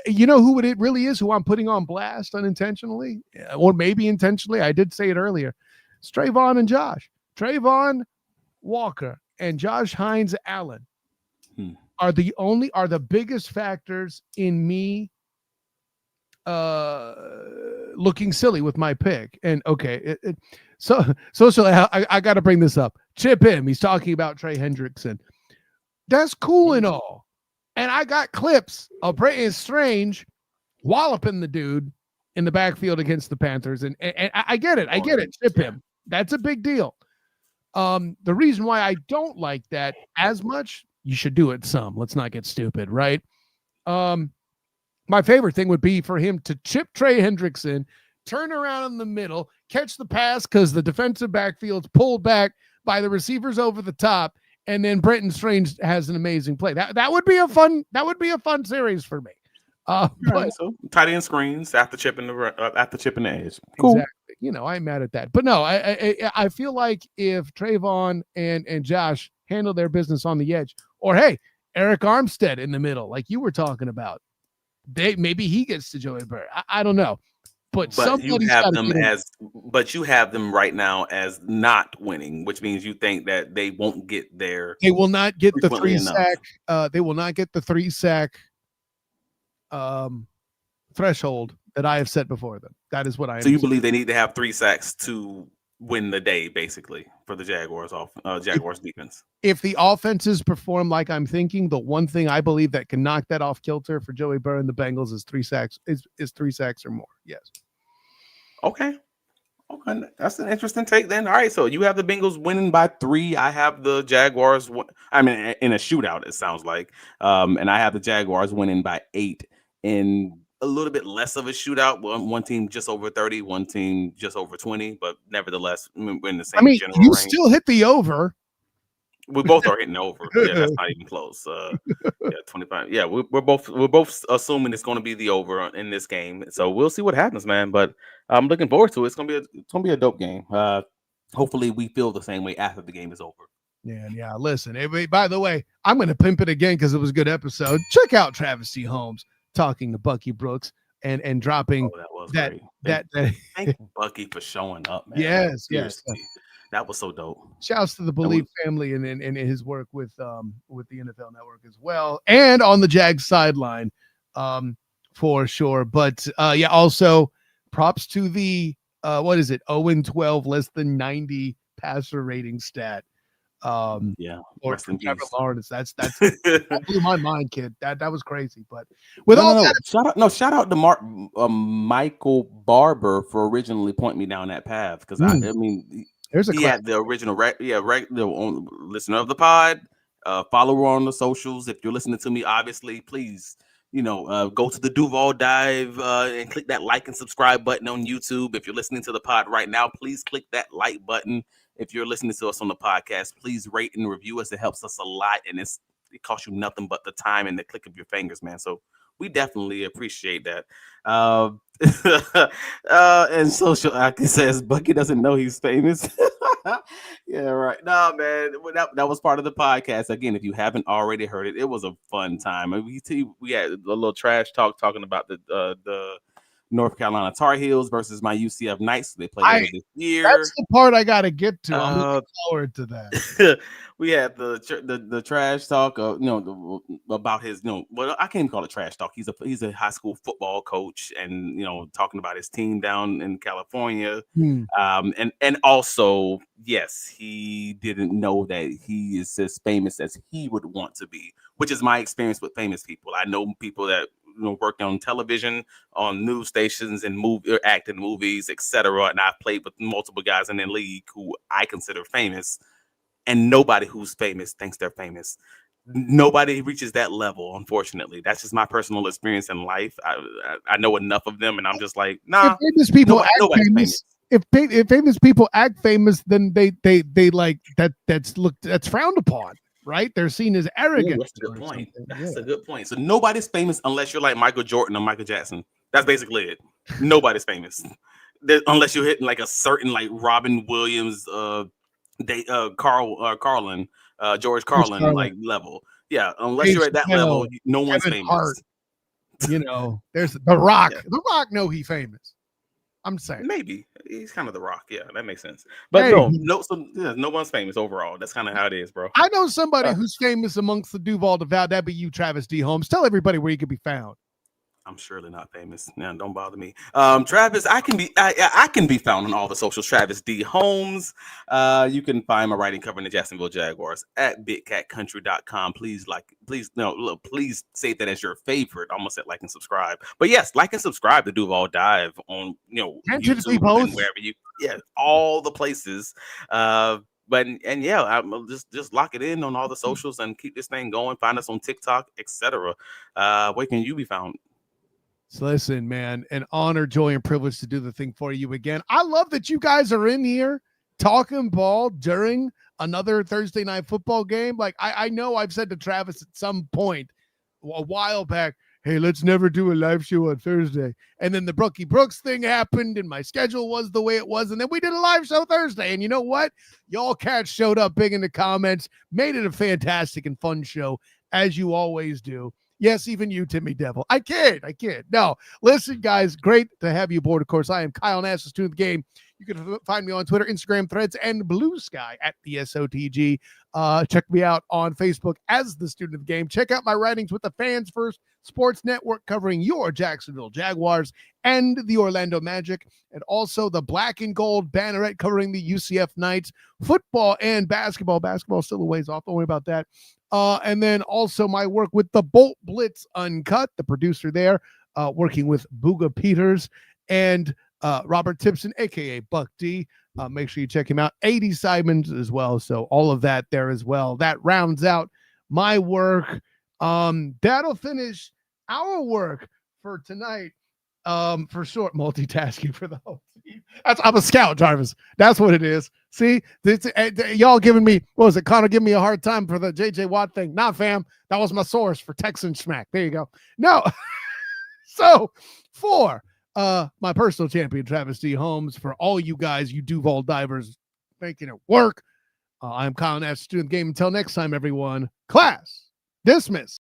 Speaker 1: you know who it really is, who I'm putting on blast unintentionally, or maybe intentionally. I did say it earlier. It's Trayvon and Josh. Trayvon Walker and Josh Hines Allen are the biggest factors in me looking silly with my pick. And okay, so I got to bring this up. Chip him. He's talking about Trey Hendrickson. That's cool and all. And I got clips of Brayton Strange walloping the dude in the backfield against the Panthers. And I get it. Chip him. That's a big deal. The reason why I don't like that as much, you should do it some. Let's not get stupid, right? My favorite thing would be for him to chip Trey Hendrickson, turn around in the middle, catch the pass because the defensive backfield's pulled back by the receivers over the top, and then Brenton Strange has an amazing play. That would be a fun series for me.
Speaker 2: But so tight end screens after chipping the edge. Cool.
Speaker 1: Exactly. I ain't mad at that. But no, I feel like if Trayvon and Josh handle their business on the edge, or hey, Eric Armstead in the middle, like you were talking about, maybe he gets to Joey Burrow. I don't know. But
Speaker 2: you have them right now as not winning, which means you think that they won't get there.
Speaker 1: They will not get the 3 sack. They will not get the 3 sack threshold that I have set before them. That is what I.
Speaker 2: So you believe they need to have 3 sacks to win the day, basically, for the Jaguars defense.
Speaker 1: If the offenses perform like I'm thinking, the one thing I believe that can knock that off kilter for Joey Burrow and the Bengals is 3 sacks. Is 3 sacks or more? Yes.
Speaker 2: Okay, that's an interesting take then. All right, so you have the Bengals winning by 3. I have the Jaguars. In a shootout, it sounds like. And I have the Jaguars winning by 8 in a little bit less of a shootout. One team just over 30, one team just over 20, but nevertheless, we're in the same general range.
Speaker 1: Still hit the over.
Speaker 2: We both are hitting over. Yeah, that's not even close. 25. Yeah, we're both assuming it's going to be the over in this game. So we'll see what happens, man. But I'm looking forward to it. It's gonna be a dope game. Hopefully, we feel the same way after the game is over.
Speaker 1: Yeah. Listen, everybody. By the way, I'm going to pimp it again because it was a good episode. Check out Travis C. Holmes talking to Bucky Brooks and dropping that.
Speaker 2: Thank you, Bucky, for showing up, man.
Speaker 1: Yes.
Speaker 2: That was so dope.
Speaker 1: Shouts to the Believe family and his work with the NFL Network as well, and on the Jags sideline, for sure. But also props to the 0-12, less than 90 passer rating stat. Or Trevor Lawrence. That blew my mind, kid. That was crazy. But
Speaker 2: shout out to Michael Barber for originally pointing me down that path, because he had the original listener of the pod, follower on the socials. If you're listening to me, obviously, please, go to the Duval dive and click that like and subscribe button on YouTube. If you're listening to the pod right now, please click that like button. If you're listening to us on the podcast, please rate and review us. It helps us a lot, and it costs you nothing but the time and the click of your fingers, man. So we definitely appreciate that. And social says Bucky doesn't know he's famous. Yeah, right. No, man, that was part of the podcast. Again, if you haven't already heard it, it was a fun time. We had a little trash talking about the North Carolina Tar Heels versus my UCF Knights. They play later this year.
Speaker 1: That's the part I got to get to. I'm looking forward to that.
Speaker 2: We had the trash talk, about his, well, I can't even call it trash talk. He's a high school football coach, and talking about his team down in California, and also, yes, he didn't know that he is as famous as he would want to be, which is my experience with famous people. I know people that worked on television, on news stations, and act in movies, etc. And I've played with multiple guys in the league who I consider famous. And nobody who's famous thinks they're famous. Nobody reaches that level, unfortunately. That's just my personal experience in life. I know enough of them, and I'm just like, nah.
Speaker 1: If famous people nobody's famous. If famous people act famous, then they like that. That's frowned upon, right? They're seen as arrogant.
Speaker 2: That's a good point. That's a good point. So nobody's famous unless you're like Michael Jordan or Michael Jackson. That's basically it. Nobody's famous unless you're hitting like a certain like Robin Williams, George Carlin like level. Yeah, unless you're at that level, no one's famous.
Speaker 1: Hart. There's The Rock. Yeah. The Rock know he famous. I'm saying
Speaker 2: maybe he's kind of The Rock. Yeah, that makes sense. But no one's famous overall. That's kind of how it is, bro.
Speaker 1: I know somebody who's famous amongst the Duval devout. That'd be you, Travis D. Holmes. Tell everybody where you can be found.
Speaker 2: I'm surely not famous. Now, don't bother me. Travis, I can be found on all the socials. Travis D. Holmes. You can find my writing covering the Jacksonville Jaguars at bigcatcountry.com. Please save that as your favorite. I almost said like and subscribe. But yes, like and subscribe to Duval Dive on YouTube and wherever all the places. I'll just lock it in on all the socials and keep this thing going. Find us on TikTok, etc. Where can you be found?
Speaker 1: So listen, man, an honor, joy, and privilege to do the thing for you again. I love that you guys are in here talking ball during another Thursday night football game. Like I know I've said to Travis at some point a while back, hey, let's never do a live show on Thursday. And then the Brookie Brooks thing happened and my schedule was the way it was. And then we did a live show Thursday. And you know what? Y'all cats showed up big in the comments, made it a fantastic and fun show, as you always do. Yes, even you, Timmy Devil. I kid. No, listen, guys, great to have you aboard. Of course, I am Kyle Nash, the student of the game. You can find me on Twitter, Instagram, Threads, and Blue Sky at the SOTG. Check me out on Facebook as the student of the game. Check out my writings with the Fans First Sports Network covering your Jacksonville Jaguars and the Orlando Magic, and also the Black and Gold Banneret covering the UCF Knights, football and basketball. Basketball still a ways off. Don't worry about that. And then also my work with the Bolt Blitz Uncut, the producer there, working with Booga Peters and Robert Tipson, a.k.a. Buck D. Make sure you check him out. 80 Simons as well. So all of that there as well. That rounds out my work. That'll finish our work for tonight. For short multitasking for the whole team. I'm a scout, Jarvis. That's what it is. See, y'all giving me, what was it? Connor giving me a hard time for the JJ Watt thing. Nah, fam, that was my source for Texan Smack. There you go. No. So for my personal champion, Travis D. Holmes, for all you guys, you Duval divers making it work. I'm Kyle Nash, student game. Until next time, everyone. Class dismissed.